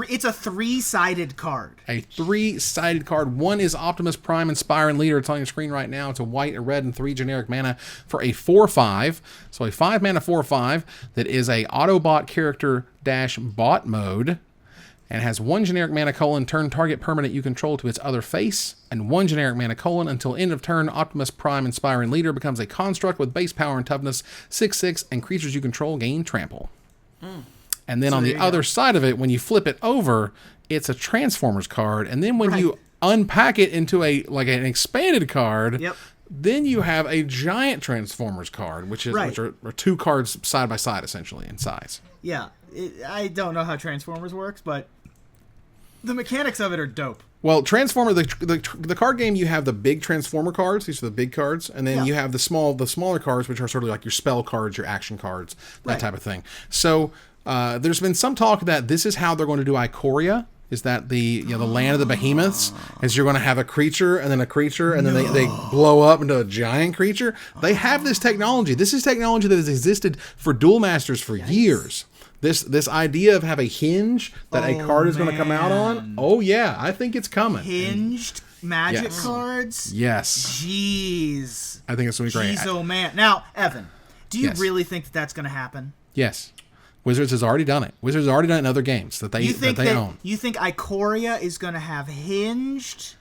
Speaker 3: It's a three-sided card.
Speaker 1: A 3-sided card. One is Optimus Prime Inspiring Leader. It's on your screen right now. It's a white, a red, and 3 generic mana for a 4/5. So a 5 mana 4/5 that is a Autobot character - bot mode, and has 1 generic mana : turn target permanent you control to its other face, and 1 generic mana : until end of turn. Optimus Prime Inspiring Leader becomes a construct with base power and toughness 6/6, and creatures you control gain trample. And then on the other side of it, when you flip it over, it's a Transformers card, and then when you unpack it into an expanded card, then you have a giant Transformers card, which are 2 cards side by side essentially in size.
Speaker 3: Yeah. I don't know how Transformers works, but the mechanics of it are dope.
Speaker 1: Well, Transformer, the card game, you have the big Transformer cards. These are the big cards, and then you have the smaller cards, which are sort of like your spell cards, your action cards, that type of thing. So there's been some talk that this is how they're going to do Ikoria. Is that the land of the behemoths? Is you're going to have a creature and then a creature, and then they blow up into a giant creature? They have this technology. This is technology that has existed for Duel Masters for years. This idea of have a hinge that a card is going to come out on. Oh yeah, I think it's coming.
Speaker 3: Hinged magic cards?
Speaker 1: Yes.
Speaker 3: Jeez.
Speaker 1: I think it's going to be great.
Speaker 3: Jeez, oh man. Now, Evan, do you really think that that's going to happen?
Speaker 1: Yes. Wizards has already done it. Wizards has already done it in other games that they own.
Speaker 3: You think Ikoria is going to have hinged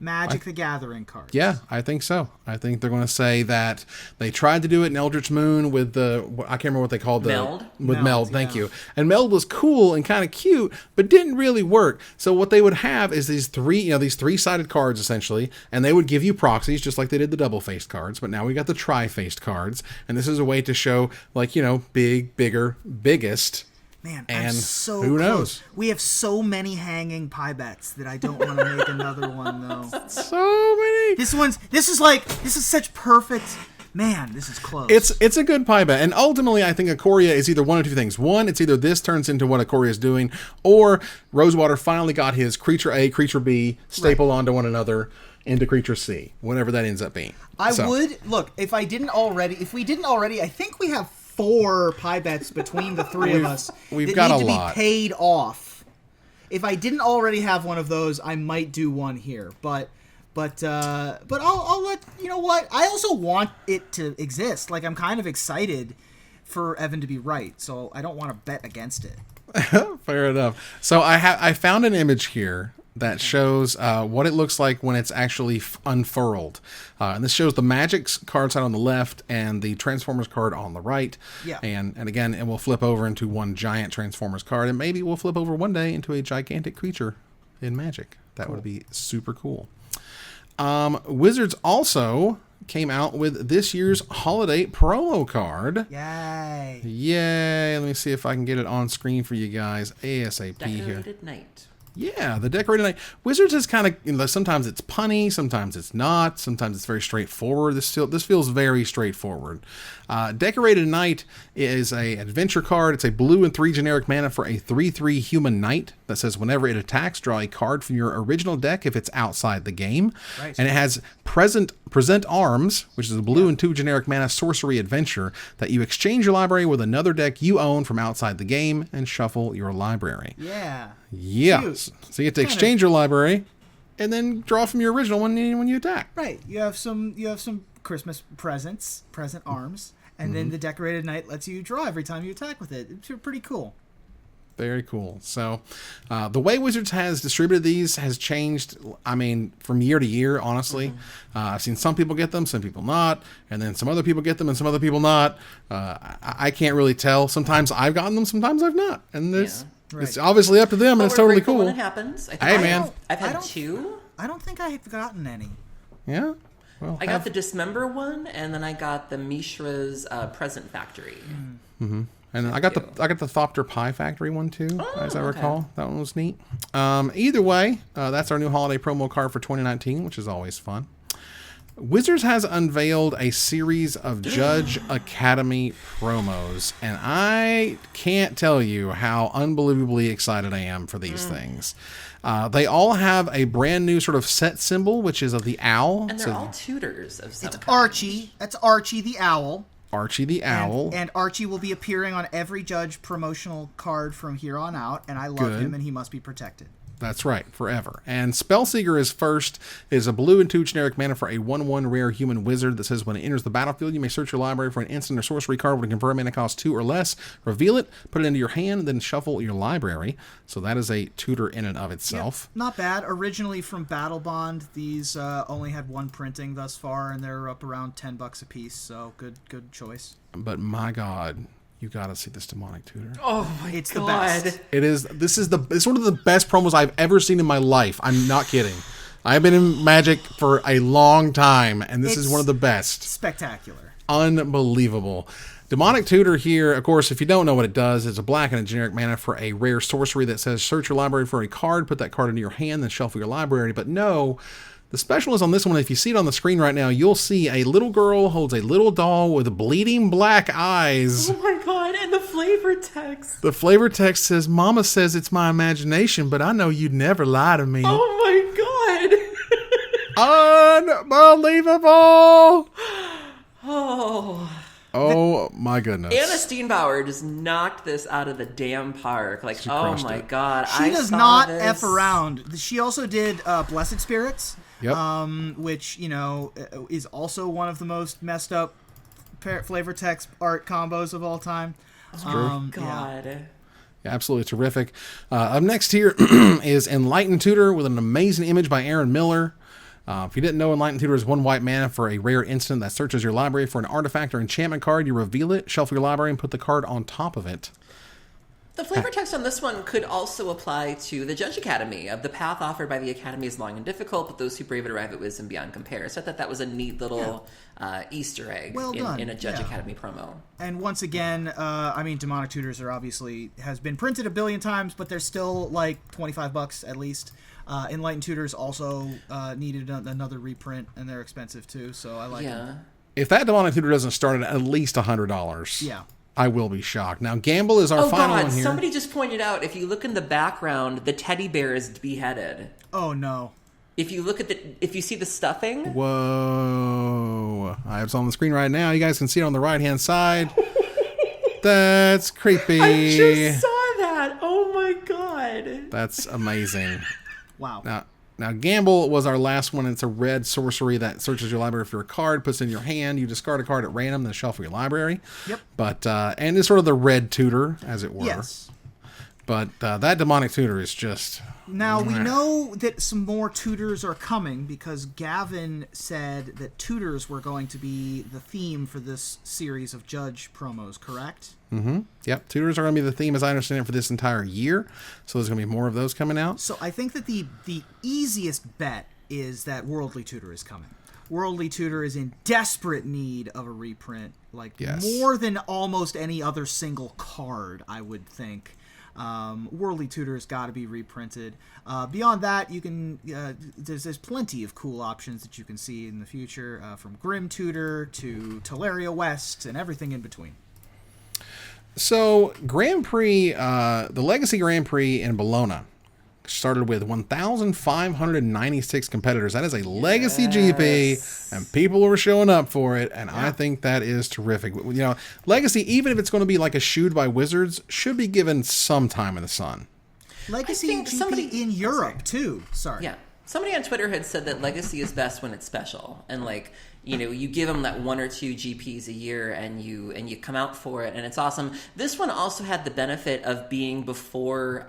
Speaker 3: Magic the Gathering cards?
Speaker 1: Yeah, I think so. I think they're going to say that they tried to do it in Eldritch Moon with I can't remember what they called
Speaker 2: Meld?
Speaker 1: Meld, thank you. And Meld was cool and kind of cute, but didn't really work. So what they would have is these 3-sided cards essentially, and they would give you proxies just like they did the double-faced cards, but now we got the tri-faced cards, and this is a way to show big, bigger, biggest.
Speaker 3: Man,
Speaker 1: and
Speaker 3: I'm so
Speaker 1: who
Speaker 3: close.
Speaker 1: knows?
Speaker 3: We have so many hanging pie bets that I don't want to make another one though.
Speaker 1: So many.
Speaker 3: This is such perfect. Man, this is close.
Speaker 1: It's a good pie bet, and ultimately, I think Ikoria is either one of 2 things. One, it's either this turns into what Ikoria is doing, or Rosewater finally got his creature A, creature B stapled onto one another into creature C, whatever that ends up being.
Speaker 3: If we didn't already, I think we have 4 pie bets between the 3 of us.
Speaker 1: We've got a lot.
Speaker 3: Need to be paid off. If I didn't already have one of those, I might do one here. But I'll let you know what. I also want it to exist. Like, I'm kind of excited for Evan to be right, so I don't want to bet against it.
Speaker 1: Fair enough. So I found an image here that shows what it looks like when it's actually unfurled. And this shows the Magic card side on the left and the Transformers card on the right.
Speaker 3: Yeah.
Speaker 1: And again, it will flip over into one giant Transformers card, and maybe we'll flip over one day into a gigantic creature in Magic. That would be super cool. Wizards also came out with this year's holiday promo card.
Speaker 3: Yay.
Speaker 1: Yay. Let me see if I can get it on screen for you guys ASAP here.
Speaker 2: Decorated Knight.
Speaker 1: Yeah, the Decorated Knight. Wizards is kind of, sometimes it's punny, sometimes it's not, sometimes it's very straightforward. This feels very straightforward. Decorated Knight is a adventure card. It's a blue and 3 generic mana for a 3/3 human knight that says whenever it attacks, draw a card from your original deck if it's outside the game.
Speaker 3: Right.
Speaker 1: And it has Present Arms, which is a blue and 2 generic mana sorcery adventure that you exchange your library with another deck you own from outside the game and shuffle your library.
Speaker 3: Yeah.
Speaker 1: Yeah.
Speaker 3: Cute.
Speaker 1: So you get to exchange your library and then draw from your original one when you attack.
Speaker 3: Right. You have some Christmas present arms, and then the Decorated Knight lets you draw every time you attack with it. It's pretty cool.
Speaker 1: Very cool. So, the way Wizards has distributed these has changed, I mean, from year to year, honestly. I've seen some people get them, some people not, and then some other people get them and some other people not. I can't really tell. Sometimes I've gotten them, sometimes I've not. And it's obviously up to them, and it's totally cool.
Speaker 2: When it happens.
Speaker 1: Hey, man.
Speaker 2: I've had 2.
Speaker 3: I don't think I've gotten any.
Speaker 1: Yeah? Well,
Speaker 2: I got the Dismember one, and then I got the Mishra's Present Factory.
Speaker 1: Mm-hmm. And I got the Thopter Pie Factory one too, as I recall. That one was neat. Either way, that's our new holiday promo card for 2019, which is always fun. Wizards has unveiled a series of Judge Academy promos, and I can't tell you how unbelievably excited I am for these things. They all have a brand new sort of set symbol, which is of the owl.
Speaker 2: And they're all tutors of some kind.
Speaker 3: Archie. That's Archie the owl.
Speaker 1: Archie the Owl.
Speaker 3: And Archie will be appearing on every Judge promotional card from here on out, and I love him, and he must be protected.
Speaker 1: That's right, forever. And Spellseeker is first. It is a blue and 2 generic mana for a 1/1 rare human wizard that says when it enters the battlefield, you may search your library for an instant or sorcery card with a confirmed mana cost 2 or less, reveal it, put it into your hand, then shuffle your library. So that is a tutor in and of itself.
Speaker 3: Yep, not bad. Originally from Battle Bond, these only had 1 printing thus far, and they're up around $10 a piece, so good choice.
Speaker 1: But my God, you gotta see this demonic tutor.
Speaker 2: Oh my
Speaker 3: It's
Speaker 2: God.
Speaker 3: the best.
Speaker 1: It's one of the best promos I've ever seen in my life. I'm not kidding. I've been in Magic for a long time, and this is one of the best.
Speaker 3: Spectacular.
Speaker 1: Unbelievable. Demonic Tutor here, of course, if you don't know what it does, it's a black and a generic mana for a rare sorcery that says search your library for a card, put that card into your hand, then shuffle your library. But no, the special is on this one. If you see it on the screen right now, you'll see a little girl holds a little doll with bleeding black eyes.
Speaker 2: Oh my God, and the flavor text.
Speaker 1: The flavor text says, Mama says it's my imagination, but I know you'd never lie to me.
Speaker 2: Oh my
Speaker 1: God. Unbelievable. Oh my goodness.
Speaker 2: Anna Steenbauer just knocked this out of the damn park. Like, oh my God.
Speaker 3: She does not F around. She also did Blessed Spirits, which, is also one of the most messed up flavor text art combos of all time.
Speaker 1: That's true.
Speaker 2: God.
Speaker 1: Yeah, absolutely terrific. Up next here is Enlightened Tutor with an amazing image by Aaron Miller. If you didn't know, Enlightened Tutor is 1 white mana for a rare instant that searches your library for an artifact or enchantment card. You reveal it, shuffle your library, and put the card on top of it.
Speaker 2: The flavor text on this one could also apply to the Judge Academy. The path offered by the Academy is long and difficult, but those who brave it arrive at wisdom beyond compare. So I thought that was a neat little Easter egg in a Judge Academy promo.
Speaker 3: And once again, Demonic Tutors has been printed a billion times, but they're still like $25 at least. Enlightened Tutors also needed another reprint, and they're expensive too, so I like them.
Speaker 1: If that Demonic Tutor doesn't start at least $100, I will be shocked. Now, Gamble is our final one here.
Speaker 2: Somebody just pointed out, if you look in the background, the teddy bear is beheaded.
Speaker 3: Oh, no.
Speaker 2: If you see the stuffing...
Speaker 1: Whoa. I have it on the screen right now. You guys can see it on the right-hand side. That's creepy.
Speaker 2: I just saw that. Oh, my God.
Speaker 1: That's amazing.
Speaker 3: Wow.
Speaker 1: Now, Gamble was our last one. It's a red sorcery that searches your library for a card, puts it in your hand. You discard a card at random, then shuffle your library.
Speaker 3: Yep.
Speaker 1: But and it's sort of the red tutor, as it were.
Speaker 3: Yes.
Speaker 1: But that Demonic Tutor is just...
Speaker 3: Now, we know that some more tutors are coming because Gavin said that tutors were going to be the theme for this series of Judge promos, correct?
Speaker 1: Mm-hmm. Yep. Tutors are going to be the theme, as I understand it, for this entire year. So there's going to be more of those coming out.
Speaker 3: So I think that the easiest bet is that Worldly Tutor is coming. Worldly Tutor is in desperate need of a reprint, more than almost any other single card, I would think. Worldly Tutor's got to be reprinted. Beyond that, you can there's plenty of cool options that you can see in the future, from Grim Tutor to Teleria West and everything in between.
Speaker 1: So Grand Prix, the Legacy Grand Prix in Bologna started with 1,596 competitors. That is a Legacy GP, and people were showing up for it, and I think that is terrific. Legacy, even if it's going to be like eschewed by Wizards, should be given some time in the sun.
Speaker 3: Legacy GP in Europe, too. Sorry.
Speaker 2: Yeah. Somebody on Twitter had said that Legacy is best when it's special. And, you give them that 1 or 2 GPs a year, and you come out for it, and it's awesome. This one also had the benefit of being before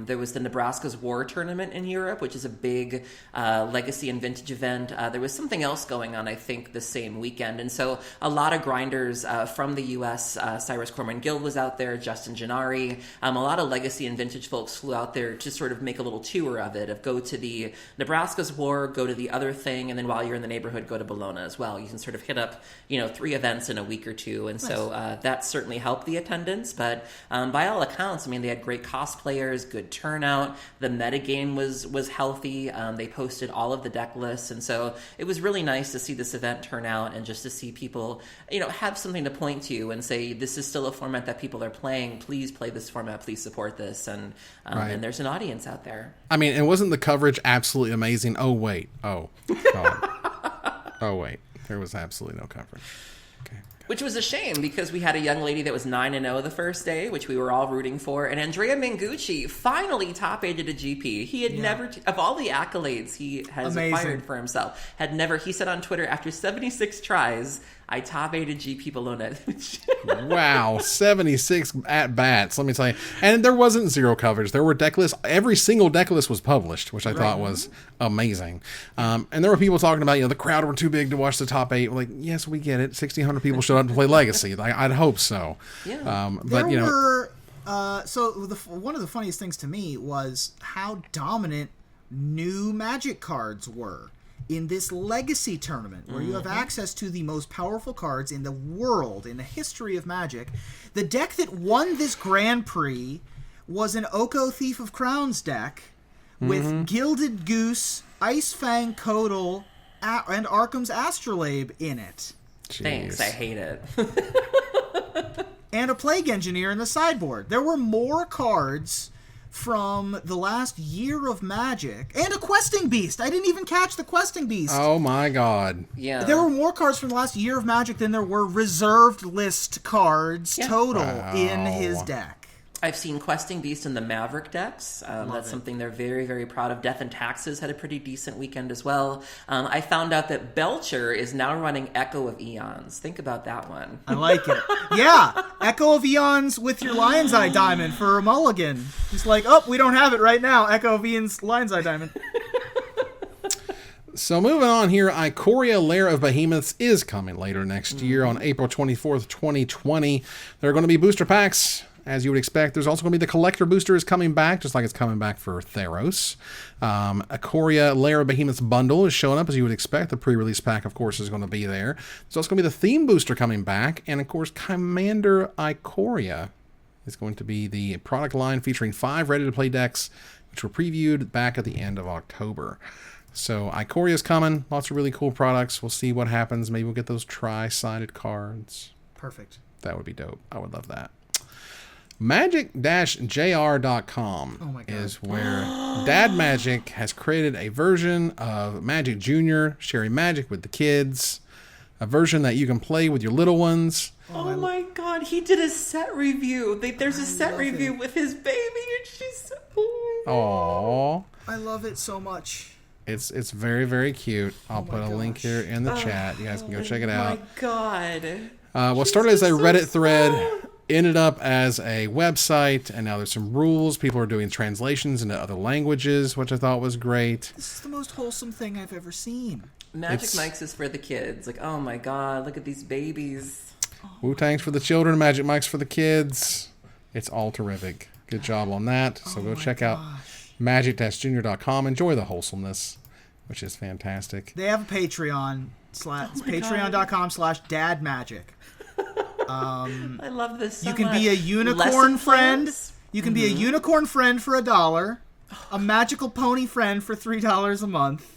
Speaker 2: there was the Nebraska's War tournament in Europe, which is a big legacy and vintage event. There was something else going on, I think, the same weekend, and so a lot of grinders from the U.S. Cyrus Corman Guild was out there, Justin Gennari. A lot of legacy and vintage folks flew out there to sort of make a little tour of it, of go to the Nebraska's War, go to the other thing, and then while you're in the neighborhood, go to Bologna as well. You can sort of hit up, 3 events in a week or two, and so that certainly helped the attendance. But by all accounts, I mean, they had great cosplayers, good turnout. The metagame was healthy. They posted all of the deck lists, and so it was really nice to see this event turn out and just to see people, have something to point to and say, this is still a format that people are playing. Please play this format. Please support this. And there's an audience out there.
Speaker 1: I mean, and wasn't the coverage absolutely amazing? Oh, wait. Oh, God. Oh, wait. There was absolutely no coverage. Okay.
Speaker 2: Which was a shame, because we had a young lady that was 9-0 the first day, which we were all rooting for. And Andrea Mengucci finally top-8'd a GP. He had never, of all the accolades he has acquired for himself, he said on Twitter, after 76 tries, I top-8'd GP Bologna.
Speaker 1: Wow, 76 at-bats, let me tell you. And there wasn't zero coverage. There were deck lists. Every single deck list was published, which I thought was amazing. And there were people talking about, the crowd were too big to watch the top 8. We're like, yes, we get it. 1,600 people showed up to play Legacy. I'd hope so.
Speaker 2: Yeah.
Speaker 1: But,
Speaker 3: one of the funniest things to me was how dominant new Magic cards were in this Legacy tournament, where you have access to the most powerful cards in the world, in the history of Magic. The deck that won this Grand Prix was an Oko Thief of Crowns deck with Gilded Goose, Ice Fang Codal, and Arkham's Astrolabe in it.
Speaker 1: Jeez.
Speaker 2: Thanks, I hate it.
Speaker 3: And a Plague Engineer in the sideboard. There were more cards from the last year of Magic, and a Questing Beast. I didn't even catch the Questing Beast.
Speaker 1: Oh my God.
Speaker 2: Yeah.
Speaker 3: There were more cards from the last year of Magic than there were reserved list cards total in his deck.
Speaker 2: I've seen Questing Beast in the Maverick decks. That's something they're very, very proud of. Death and Taxes had a pretty decent weekend as well. I found out that Belcher is now running Echo of Eons. Think about that one.
Speaker 3: I like it. Yeah, Echo of Eons with your Lion's Eye Diamond for a mulligan. Just like, we don't have it right now. Echo of Eons Lion's Eye Diamond.
Speaker 1: So moving on here, Ikoria Lair of Behemoths is coming later next year on April 24th, 2020. There are going to be booster packs, as you would expect. There's also going to be the collector booster is coming back, just like it's coming back for Theros. Ikoria Lair of Behemoths bundle is showing up, as you would expect. The pre-release pack, of course, is going to be there. There's also going to be the theme booster coming back, and of course, Commander Ikoria is going to be the product line featuring 5 ready-to-play decks, which were previewed back at the end of October. So Ikoria's coming. Lots of really cool products. We'll see what happens. Maybe we'll get those tri-sided cards.
Speaker 3: Perfect.
Speaker 1: That would be dope. I would love that. Magic-jr.com is where Dad Magic has created a version of Magic Jr., sharing magic with the kids. A version that you can play with your little ones.
Speaker 2: Oh my God, he did a set review. There's a set review with his baby, and she's so...
Speaker 1: Aww.
Speaker 3: I love it so much.
Speaker 1: It's very, very cute. I'll put a link here in the chat. You guys can go check it out.
Speaker 2: Oh my God.
Speaker 1: What started as a Reddit thread ended up as a website, and now there's some rules. People are doing translations into other languages, which I thought was great.
Speaker 3: This is the most wholesome thing I've ever seen.
Speaker 2: Magic Mike's is for the kids. Like, oh my God, look at these babies.
Speaker 1: Wu-Tang's for the children, Magic Mike's for the kids. It's all terrific. Good job on that. So go check out magic-junior.com. Enjoy the wholesomeness, which is fantastic.
Speaker 3: They have a Patreon. Patreon.com/dadmagic.
Speaker 2: I love this so
Speaker 3: You can
Speaker 2: much.
Speaker 3: be a unicorn
Speaker 2: Lesson
Speaker 3: friend.
Speaker 2: plans?
Speaker 3: You can be a unicorn friend for $1. A magical pony friend for $3 a month.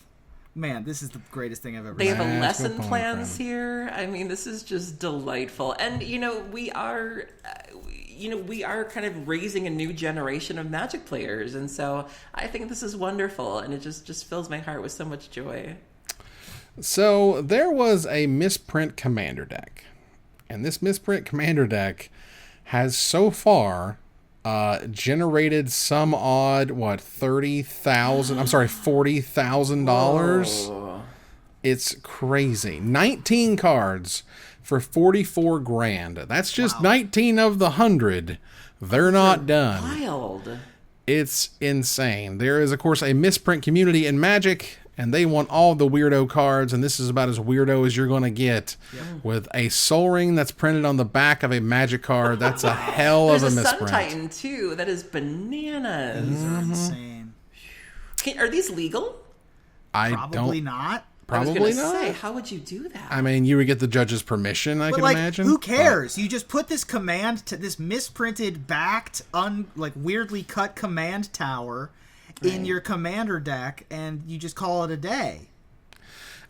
Speaker 3: Man, this is the greatest thing I've ever
Speaker 2: They
Speaker 3: seen.
Speaker 2: have a
Speaker 1: Magical
Speaker 2: lesson
Speaker 1: pony
Speaker 2: plans
Speaker 1: friend.
Speaker 2: here. I mean, this is just delightful. And, we are... we are kind of raising a new generation of Magic players, and so I think this is wonderful, and it just fills my heart with so much joy.
Speaker 1: So there was a misprint commander deck, and this misprint commander deck has so far generated some odd $40,000. It's crazy. 19 cards for 44 grand. That's just 19 of the 100. They're not done.
Speaker 2: Wild.
Speaker 1: It's insane. There is, of course, a misprint community in Magic, and they want all the weirdo cards, and this is about as weirdo as you're going to get. With a Soul Ring that's printed on the back of a Magic card. That's a hell of a misprint.
Speaker 2: There's a Sun Titan, too. That is bananas.
Speaker 3: These are insane.
Speaker 2: Are these legal?
Speaker 3: Probably not.
Speaker 1: Probably
Speaker 2: I was
Speaker 1: not.
Speaker 2: Say, how would you do that?
Speaker 1: I mean, you would get the judge's permission, I can imagine.
Speaker 3: Who cares? You just put this command to this misprinted, backed, weirdly cut command tower in your commander deck, and you just call it a day.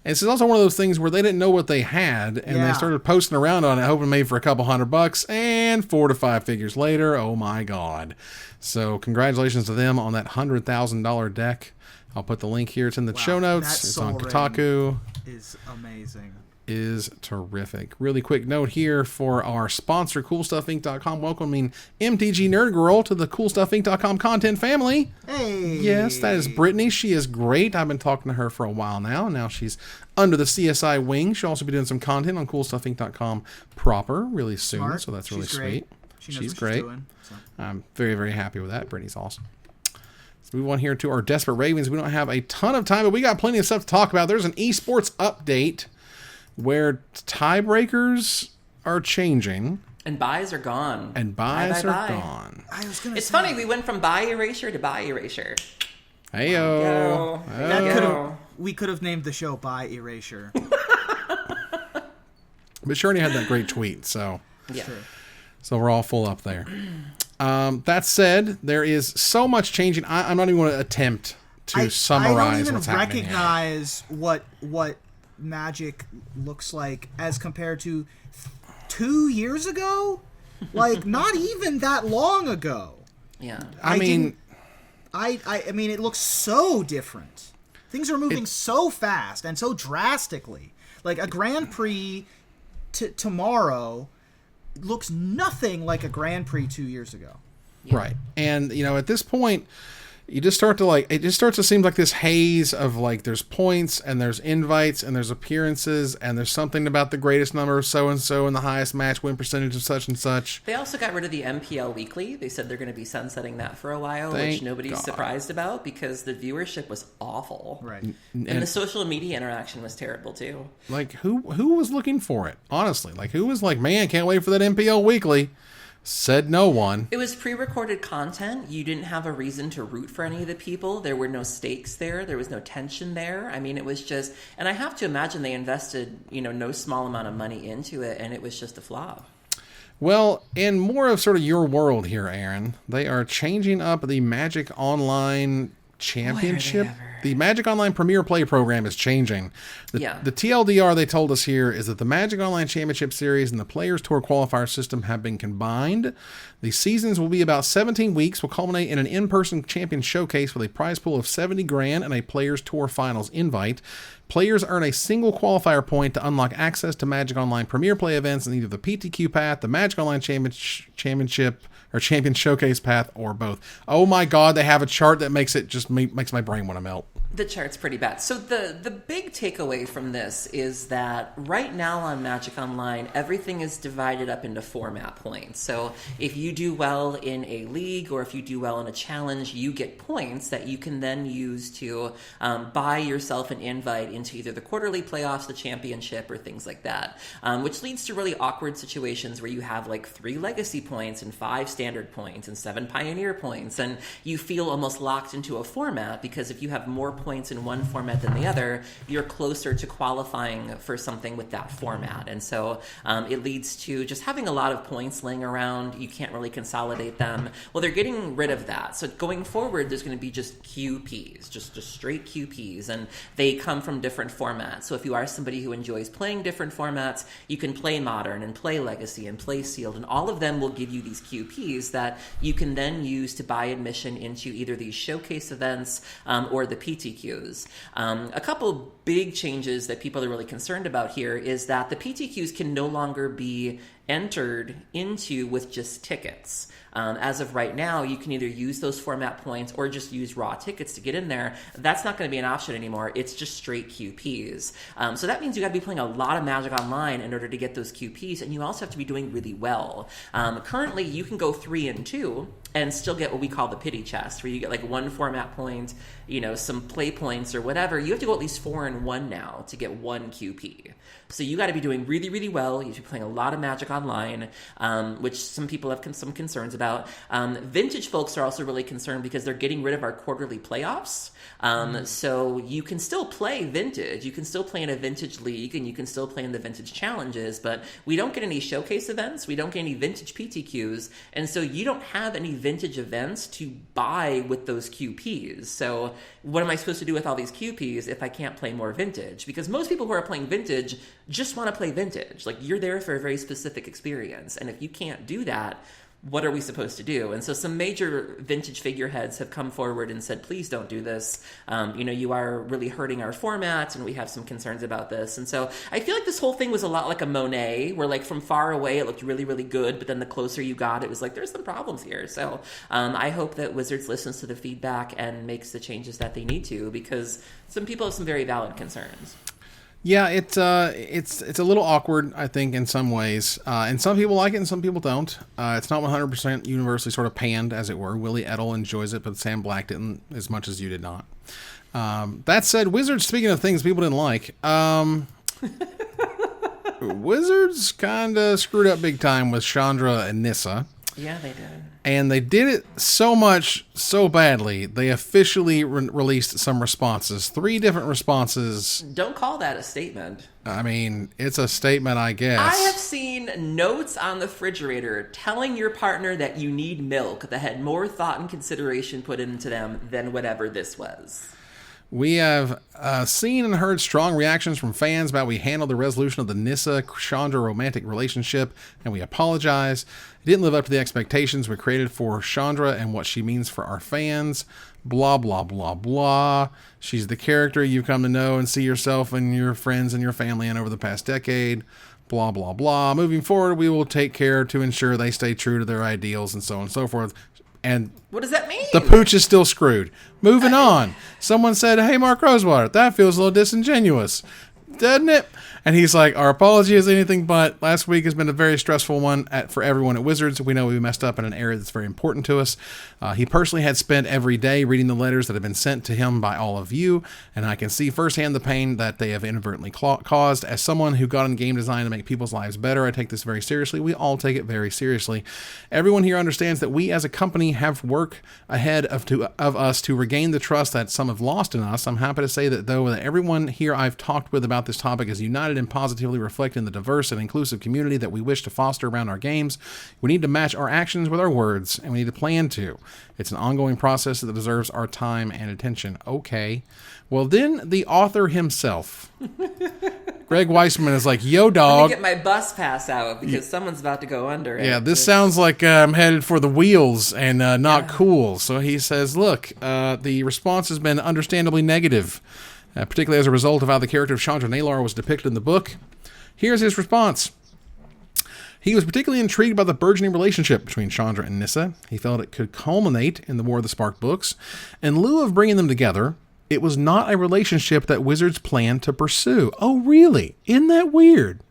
Speaker 1: And this is also one of those things where they didn't know what they had, and they started posting around on it, hoping maybe for a couple $100, and 4 to 5 figures later, oh my god. So congratulations to them on that $100,000 deck. I'll put the link here. It's in the show notes. It's on Kotaku.
Speaker 3: Is amazing.
Speaker 1: Is terrific. Really quick note here for our sponsor, CoolStuffInc.com, welcoming MTGNerdGirl to the CoolStuffInc.com content family.
Speaker 3: Hey.
Speaker 1: Yes, that is Brittany. She is great. I've been talking to her for a while now. Now she's under the CSI wing. She'll also be doing some content on CoolStuffInc.com proper really soon.
Speaker 3: Smart.
Speaker 1: So that's really
Speaker 3: She's great.
Speaker 1: sweet.
Speaker 3: She's
Speaker 1: great.
Speaker 3: She's doing, so.
Speaker 1: I'm very, very happy with that. Brittany's awesome. We move on here to our Desperate Ravens. We don't have a ton of time, but we got plenty of stuff to talk about. There's an esports update where tiebreakers are changing.
Speaker 2: And buys are gone.
Speaker 1: And buys are gone.
Speaker 2: It's funny, we went from buy erasure to buy erasure.
Speaker 1: Heyo.
Speaker 3: We could have named the show Buy Erasure.
Speaker 1: But Shirley had that great tweet, so
Speaker 2: Yeah.
Speaker 1: So we're all full up there. That said, there is so much changing. I'm not even going to attempt to summarize what's happening.
Speaker 3: I don't even recognize what Magic looks like as compared to 2 years ago. Like, not even that long ago.
Speaker 2: Yeah.
Speaker 1: I mean,
Speaker 3: it looks so different. Things are moving so fast and so drastically. Like, a Grand Prix tomorrow looks nothing like a Grand Prix 2 years ago.
Speaker 1: Yeah. Right. And, at this point, you just start to it just starts to seem like this haze of there's points and there's invites and there's appearances and there's something about the greatest number of so-and-so and the highest match win percentage of such and such.
Speaker 2: They also got rid of the MPL Weekly. They said they're going to be sunsetting that for a while, which nobody's surprised about because the viewership was awful.
Speaker 3: Right.
Speaker 2: And the social media interaction was terrible too.
Speaker 1: Who was looking for it? Honestly, who was man, can't wait for that MPL Weekly? Said no one.
Speaker 2: It was pre-recorded content. You didn't have a reason to root for any of the people. There were no stakes there. There was no tension there. I mean, it was just... And I have to imagine they invested, no small amount of money into it, and it was just a flop.
Speaker 1: Well, in more of sort of your world here, Aaron, they are changing up the Magic Online Championship. The Magic Online Premier Play program is changing. The TLDR they told us here is that the Magic Online Championship Series and the Players Tour qualifier system have been combined. The seasons will be about 17 weeks, will culminate in an in-person champion showcase with a prize pool of $70,000 and a Players Tour Finals invite. Players earn a single qualifier point to unlock access to Magic Online Premier Play events in either the PTQ path, the Magic Online Championship or Champion Showcase path, or both. Oh my god, they have a chart that makes my brain want to melt.
Speaker 2: The chart's pretty bad. So the big takeaway from this is that right now on Magic Online, everything is divided up into format points. So if you do well in a league or if you do well in a challenge, you get points that you can then use to buy yourself an invite into either the quarterly playoffs, the championship, or things like that, which leads to really awkward situations where you have 3 legacy points and 5 standard points and 7 pioneer points, and you feel almost locked into a format because if you have more points in one format than the other, you're closer to qualifying for something with that format. And so it leads to just having a lot of points laying around. You can't really consolidate them. Well, they're getting rid of that. So going forward, there's going to be just QPs, just straight QPs, and they come from different formats. So if you are somebody who enjoys playing different formats, you can play Modern and play Legacy and play Sealed, and all of them will give you these QPs that you can then use to buy admission into either these showcase events or the PTQs. A couple big changes that people are really concerned about here is that the PTQs can no longer be entered into with just tickets. As of right now, you can either use those format points or just use raw tickets to get in there. That's not going to be an option anymore. It's just straight QPs. So that means you got to be playing a lot of Magic Online in order to get those QPs, and you also have to be doing really well. Currently, you can go 3 and 2 and still get what we call the pity chest, where you get like 1 format point, some play points or whatever. You have to go at least 4 and 1 now to get 1 QP. So you got to be doing really, really well. You should be playing a lot of Magic Online, which some people have some concerns about. Vintage folks are also really concerned because they're getting rid of our quarterly playoffs. So you can still play Vintage. You can still play in a Vintage League, and you can still play in the Vintage Challenges, but we don't get any showcase events. We don't get any Vintage PTQs, and so you don't have any Vintage events to buy with those QPs. So what am I supposed to do with all these QPs if I can't play more Vintage? Because most people who are playing Vintage just want to play Vintage. Like, you're there for a very specific experience, and if you can't do that, what are we supposed to do? And so some major Vintage figureheads have come forward and said, please don't do this. You are really hurting our format, and we have some concerns about this. And so I feel like this whole thing was a lot like a Monet, where like from far away it looked really, really good, but then the closer you got, it was like, there's some problems here. So I hope that Wizards listens to the feedback and makes the changes that they need to, because some people have some very valid concerns.
Speaker 1: Yeah, it's a little awkward, I think, in some ways. And some people like it and some people don't. It's not 100% universally sort of panned, as it were. Willie Edel enjoys it, but Sam Black didn't as much as you did not. That said, Wizards, speaking of things people didn't like, Wizards kind of screwed up big time with Chandra and Nissa.
Speaker 2: Yeah, they did.
Speaker 1: And they did it so badly, they officially released some responses. 3 different responses.
Speaker 2: Don't call that a statement.
Speaker 1: I mean, it's a statement, I guess.
Speaker 2: I have seen notes on the refrigerator telling your partner that you need milk that had more thought and consideration put into them than whatever this was.
Speaker 1: We have seen and heard strong reactions from fans about we handled the resolution of the Nissa-Chandra romantic relationship, and we apologize. It didn't live up to the expectations we created for Chandra and what she means for our fans. Blah, blah, blah, blah. She's the character you've come to know and see yourself and your friends and your family in over the past decade. Blah, blah, blah. Moving forward, we will take care to ensure they stay true to their ideals and so on and so forth. And
Speaker 2: what does that mean?
Speaker 1: The pooch is still screwed. Moving on. Someone said, hey, Mark Rosewater, that feels a little disingenuous, doesn't it? And he's like, our apology is anything but. Last week has been a very stressful one for everyone at Wizards. We know we messed up in an area that's very important to us. He personally had spent every day reading the letters that have been sent to him by all of you, and I can see firsthand the pain that they have inadvertently caused. As someone who got in game design to make people's lives better, I take this very seriously. We all take it very seriously. Everyone here understands that we as a company have work ahead of us to regain the trust that some have lost in us. I'm happy to say that, though, that everyone here I've talked with about this topic is united and positively reflecting the diverse and inclusive community that we wish to foster around our games. We need to match our actions with our words, and we need to plan to. It's an ongoing process that deserves our time and attention. Okay. Well, then the author himself, Greg Weisman, is like, yo, dog.
Speaker 2: Let me get my bus pass out because someone's about to go under.
Speaker 1: Yeah, this sounds like I'm headed for the wheels and not cool. So he says, look, the response has been understandably negative. Particularly as a result of how the character of Chandra Nalar was depicted in the book. Here's his response. He was particularly intrigued by the burgeoning relationship between Chandra and Nissa. He felt it could culminate in the War of the Spark books. In lieu of bringing them together, it was not a relationship that Wizards planned to pursue. Oh, really? Isn't that weird?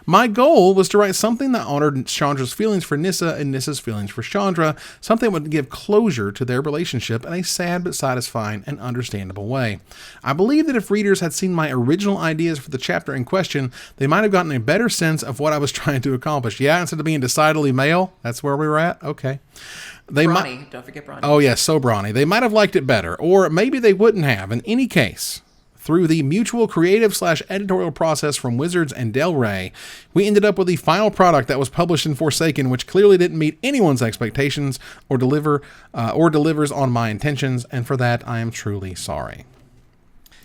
Speaker 1: My goal was to write something that honored Chandra's feelings for Nissa and Nissa's feelings for Chandra, something that would give closure to their relationship in a sad but satisfying and understandable way. I believe that if readers had seen my original ideas for the chapter in question, they might have gotten a better sense of what I was trying to accomplish. Yeah, instead of being decidedly male, that's where we were at? Okay.
Speaker 2: Brawny, don't forget Brawny.
Speaker 1: Oh, yes, so brawny. They might have liked it better, or maybe they wouldn't have. In any case, through the mutual creative/editorial process from Wizards and Del Rey, we ended up with the final product that was published in Forsaken, which clearly didn't meet anyone's expectations or delivers on my intentions, and for that I am truly sorry.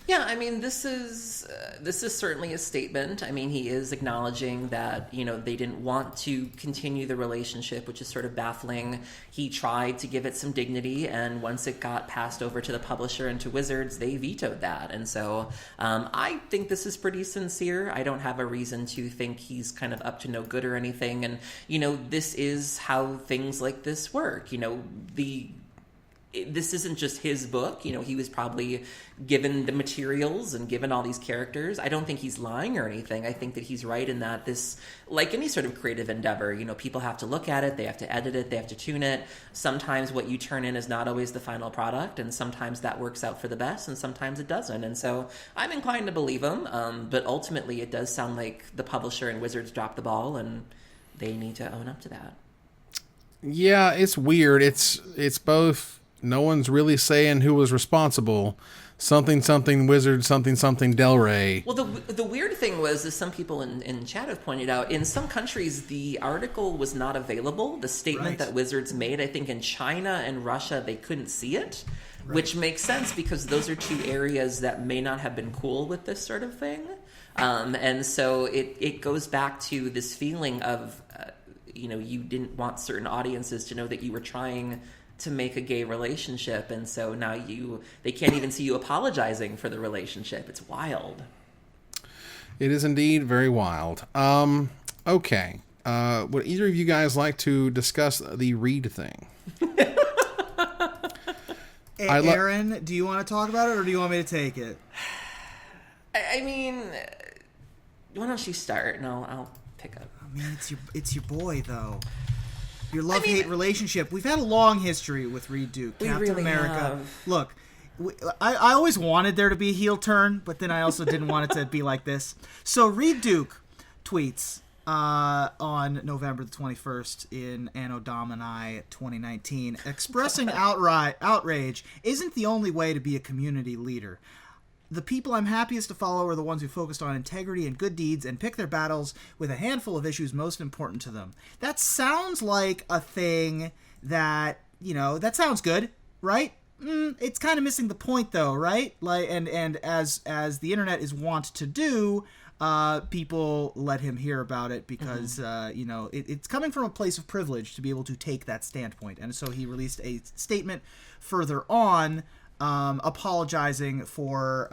Speaker 2: Yeah, I mean, this is certainly a statement. I mean, he is acknowledging that, you know, they didn't want to continue the relationship, which is sort of baffling. He tried to give it some dignity, and once it got passed over to the publisher and to Wizards, they vetoed that. And so I think this is pretty sincere. I don't have a reason to think he's kind of up to no good or anything. And, you know, this is how things like this work. You know, this isn't just his book. You know, he was probably given the materials and given all these characters. I don't think he's lying or anything. I think that he's right in that this, like any sort of creative endeavor, you know, people have to look at it, they have to edit it, they have to tune it. Sometimes what you turn in is not always the final product, and sometimes that works out for the best, and sometimes it doesn't. And so I'm inclined to believe him, but ultimately it does sound like the publisher and Wizards dropped the ball, and they need to own up to that.
Speaker 1: Yeah, it's weird. It's both. No one's really saying who was responsible. Something Wizard, something Del Rey.
Speaker 2: Well, the weird thing was, as some people in chat have pointed out, in some countries the article was not available. The statement that Wizards made, I think in China and Russia, they couldn't see it, which makes sense because those are two areas that may not have been cool with this sort of thing. And so it goes back to this feeling of, you know, you didn't want certain audiences to know that you were trying to make a gay relationship, and so now they can't even see you apologizing for the relationship. It's wild.
Speaker 1: It is indeed very wild. Okay. Would either of you guys like to discuss the Reid thing?
Speaker 3: Aaron, do you want to talk about it, or do you want me to take it?
Speaker 2: I mean, why don't you start, and I'll pick up.
Speaker 3: I mean, it's your boy, though. Your love-hate relationship. We've had a long history with Reid Duke, Captain
Speaker 2: really
Speaker 3: America.
Speaker 2: have.
Speaker 3: Look, I always wanted there to be a heel turn, but then I also didn't want it to be like this. So Reid Duke tweets on November the 21st in Anno Domini 2019, expressing outrage isn't the only way to be a community leader. The people I'm happiest to follow are the ones who focused on integrity and good deeds and pick their battles with a handful of issues most important to them. That sounds like a thing that, you know, that sounds good, right? It's kind of missing the point, though, right? Like, and as the internet is wont to do, people let him hear about it because, you know, it's coming from a place of privilege to be able to take that standpoint. And so he released a statement further on, apologizing for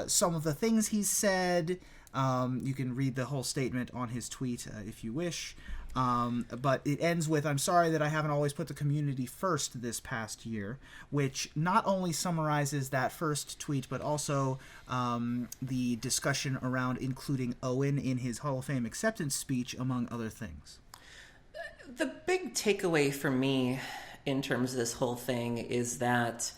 Speaker 3: some of the things he said. You can read the whole statement on his tweet if you wish. But it ends with, "I'm sorry that I haven't always put the community first this past year," which not only summarizes that first tweet, but also the discussion around including Owen in his Hall of Fame acceptance speech, among other things.
Speaker 2: The big takeaway for me in terms of this whole thing is that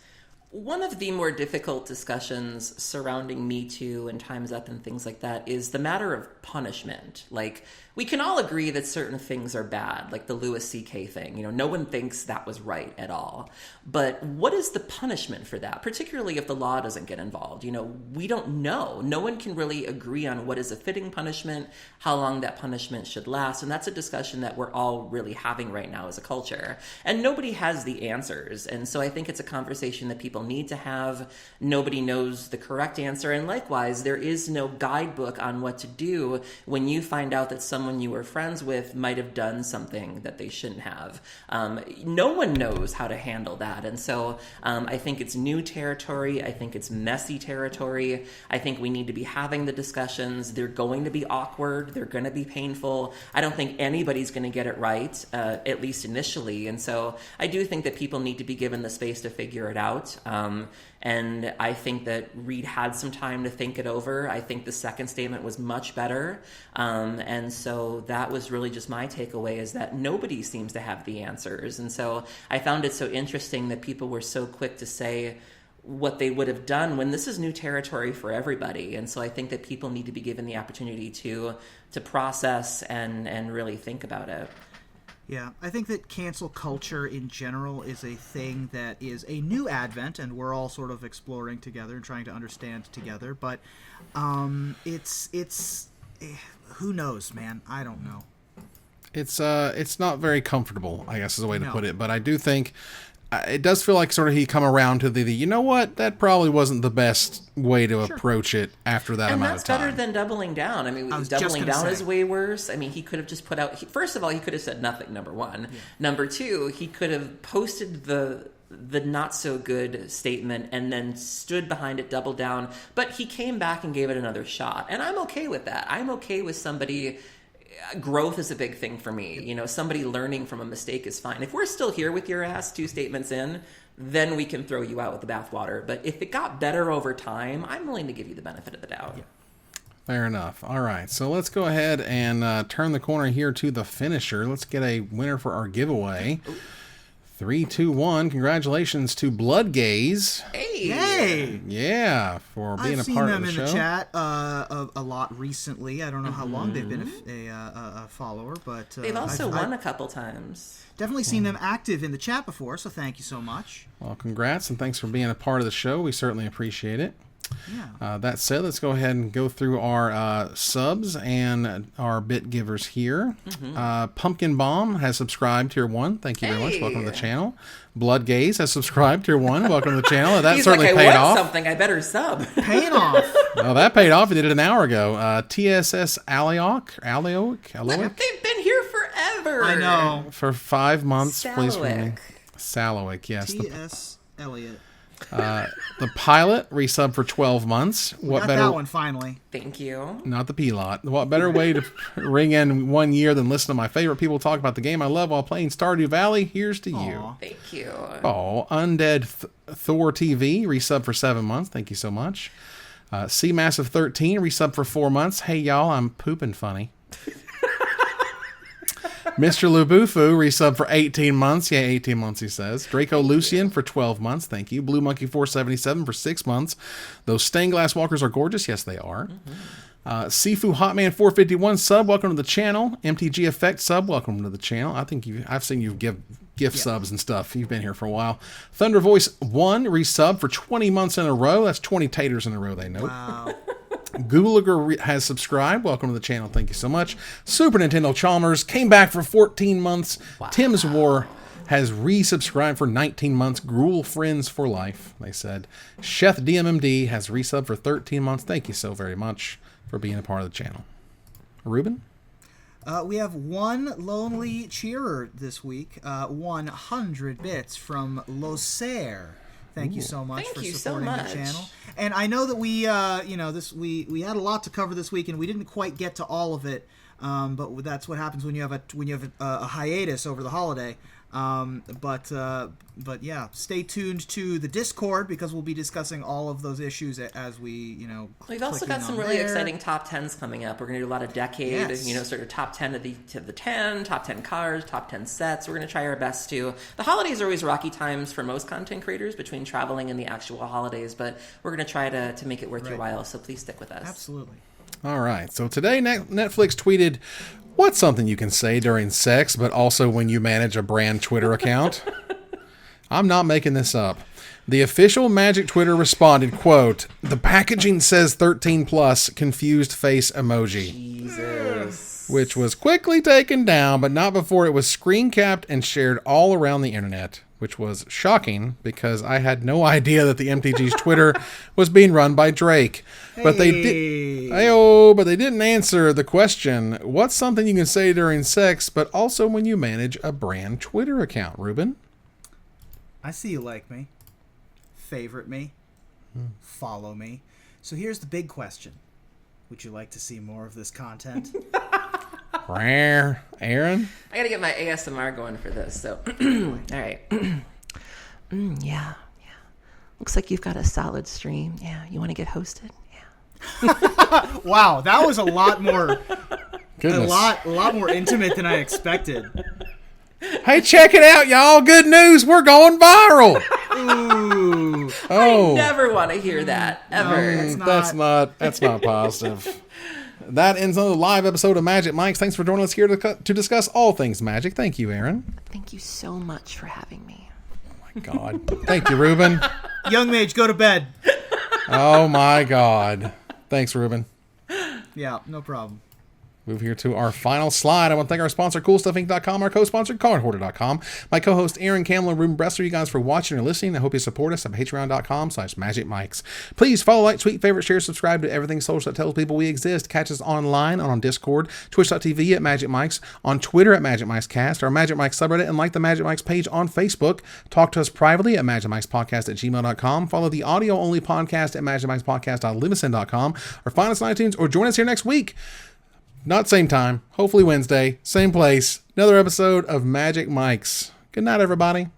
Speaker 2: one of the more difficult discussions surrounding Me Too and Time's Up and things like that is the matter of punishment. Like, we can all agree that certain things are bad, like the Louis C.K. thing. You know, no one thinks that was right at all. But what is the punishment for that, particularly if the law doesn't get involved? You know, we don't know. No one can really agree on what is a fitting punishment, how long that punishment should last. And that's a discussion that we're all really having right now as a culture. And nobody has the answers. And so I think it's a conversation that people need to have. Nobody knows the correct answer. And likewise, there is no guidebook on what to do when you find out that someone you were friends with might have done something that they shouldn't have. No one knows how to handle that. And so I think it's new territory. I think it's messy territory. I think we need to be having the discussions. They're going to be awkward. They're going to be painful. I don't think anybody's going to get it right, at least initially. And so I do think that people need to be given the space to figure it out. And I think that Reid had some time to think it over. I think the second statement was much better. And so that was really just my takeaway, is that nobody seems to have the answers. And so I found it so interesting that people were so quick to say what they would have done when this is new territory for everybody. And so I think that people need to be given the opportunity to process and really think about it.
Speaker 3: Yeah, I think that cancel culture in general is a thing that is a new advent, and we're all sort of exploring together and trying to understand together. But it's who knows, man? I don't know.
Speaker 1: It's not very comfortable, I guess is the way to put it. But I do think it does feel like sort of he come around to the you know what, that probably wasn't the best way to approach it after that amount of time.
Speaker 2: And that's better than doubling down. I mean, doubling down is way worse. I mean, he could have just put out, first of all, he could have said nothing, number one. Yeah. Number two, he could have posted the not so good statement and then stood behind it, doubled down. But he came back and gave it another shot. And I'm okay with that. I'm okay with somebody... Growth is a big thing for me. You know, somebody learning from a mistake is fine. If we're still here with your ass 2 statements in, then we can throw you out with the bathwater. But if it got better over time, I'm willing to give you the benefit of the doubt. Yeah.
Speaker 1: Fair enough. All right, so let's go ahead and turn the corner here to the finisher. Let's get a winner for our giveaway. 3, 2, 1. Congratulations to Bloodgaze.
Speaker 3: Hey!
Speaker 1: Yeah, for being a part of the show.
Speaker 3: I've seen them in the chat a lot recently. I don't know how long they've been a follower, but...
Speaker 2: they've also won a couple times.
Speaker 3: Definitely seen them active in the chat before, so thank you so much.
Speaker 1: Well, congrats, and thanks for being a part of the show. We certainly appreciate it.
Speaker 3: Yeah.
Speaker 1: That said, let's go ahead and go through our subs and our bit givers here. Pumpkin Bomb has subscribed tier 1. Thank you very much. Welcome to the channel. Bloodgaze has subscribed tier 1. Welcome to the channel. That certainly paid off.
Speaker 2: Something I better sub.
Speaker 3: Paying off.
Speaker 1: Oh, that paid off. He did it an hour ago. TSS Alioc.
Speaker 2: They've been here forever.
Speaker 3: I know.
Speaker 1: For 5 months.
Speaker 2: Salowick.
Speaker 1: Please for me. Salowick, yes.
Speaker 3: T.S. Elliott.
Speaker 1: The pilot resub for 12 months.
Speaker 3: Got that one finally.
Speaker 2: Thank you.
Speaker 1: Not the P-Lot. What better way to ring in 1 year than listen to my favorite people talk about the game I love while playing Stardew Valley? Here's to you.
Speaker 2: Thank you.
Speaker 1: Oh, Undead Thor TV resub for 7 months. Thank you so much. C Massive 13 resub for 4 months. Hey y'all, I'm pooping funny. Mr. Lubufu resub for 18 months. Yeah, 18 months, he says. Draco Lucian for 12 months. Thank you. Blue Monkey 477 for 6 months. Those stained glass walkers are gorgeous. Yes, they are. Sifu Hotman 451 sub. Welcome to the channel. MTG Effect sub. Welcome to the channel. I think I've seen you give gift subs and stuff. You've been here for a while. Thunder Voice 1 resub for 20 months in a row. That's 20 taters in a row, they know.
Speaker 3: Wow.
Speaker 1: Gulager has subscribed. Welcome to the channel. Thank you so much. Super Nintendo Chalmers came back for 14 months. Wow. Tim's War has resubscribed for 19 months. Gruel Friends for life, they said. Sheth DMMD has resubbed for 13 months. Thank you so very much for being a part of the channel. Ruben?
Speaker 3: We have one lonely cheerer this week. 100 bits from Lairs. Thank you so much for supporting the channel. And I know that we had a lot to cover this week, and we didn't quite get to all of it. But that's what happens when you have a hiatus over the holiday. But yeah, stay tuned to the Discord because we'll be discussing all of those issues as we
Speaker 2: We've also got some really exciting top 10s coming up. We're going to do a lot of decade, sort of top 10 to the 10, top 10 cards, top 10 sets. We're going to try our best to. The holidays are always rocky times for most content creators between traveling and the actual holidays, but we're going to try to make it worth your while. So please stick with us.
Speaker 3: Absolutely.
Speaker 1: All right. So today Netflix tweeted, "What's something you can say during sex, but also when you manage a brand Twitter account?" I'm not making this up. The official Magic Twitter responded, quote, "The packaging says 13 plus, confused face emoji."
Speaker 2: Jesus.
Speaker 1: Which was quickly taken down, but not before it was screen capped and shared all around the internet, which was shocking because I had no idea that the MTG's Twitter was being run by Drake. But they didn't answer the question, what's something you can say during sex, but also when you manage a brand Twitter account, Ruben?
Speaker 3: I see you like me. Favorite me. Follow me. So here's the big question. Would you like to see more of this content?
Speaker 1: Aaron?
Speaker 2: I gotta get my ASMR going for this, so. All right. Yeah. Looks like you've got a solid stream. Yeah. You want to get hosted? Yeah.
Speaker 3: Wow, that was a lot more...
Speaker 1: Goodness.
Speaker 3: A lot more intimate than I expected.
Speaker 1: Hey, check it out, y'all. Good news. We're going viral.
Speaker 3: Ooh.
Speaker 1: Oh.
Speaker 2: I never want to hear that, ever.
Speaker 3: No,
Speaker 1: that's not positive. That ends another live episode of Magic Mike's. Thanks for joining us here to discuss all things Magic. Thank you, Aaron.
Speaker 2: Thank you so much for having me.
Speaker 1: Oh, my God. Thank you, Ruben.
Speaker 3: Young Mage, go to bed.
Speaker 1: Oh, my God. Thanks, Ruben.
Speaker 3: Yeah, no problem.
Speaker 1: move here to our final slide. I want to thank our sponsor, CoolStuffInc.com, our co-sponsor, CardHoarder.com, my co-host, Aaron Campbell and Ruben Bressler. You guys for watching or listening. I hope you support us at patreon.com/magicmics. Please follow, like, tweet, favorite, share, subscribe to everything social that tells people we exist. Catch us online on Discord, twitch.tv at Magic Mics, on Twitter at Magic Mics Cast, our Magic Mics subreddit, and like the Magic Mics page on Facebook. Talk to us privately at magicmicspodcast@gmail.com. Follow the audio-only podcast at magicmicspodcast.libsyn.com, or find us on iTunes, or join us here next week. Not same time, hopefully Wednesday, same place, another episode of Magic Mics. Good night, everybody.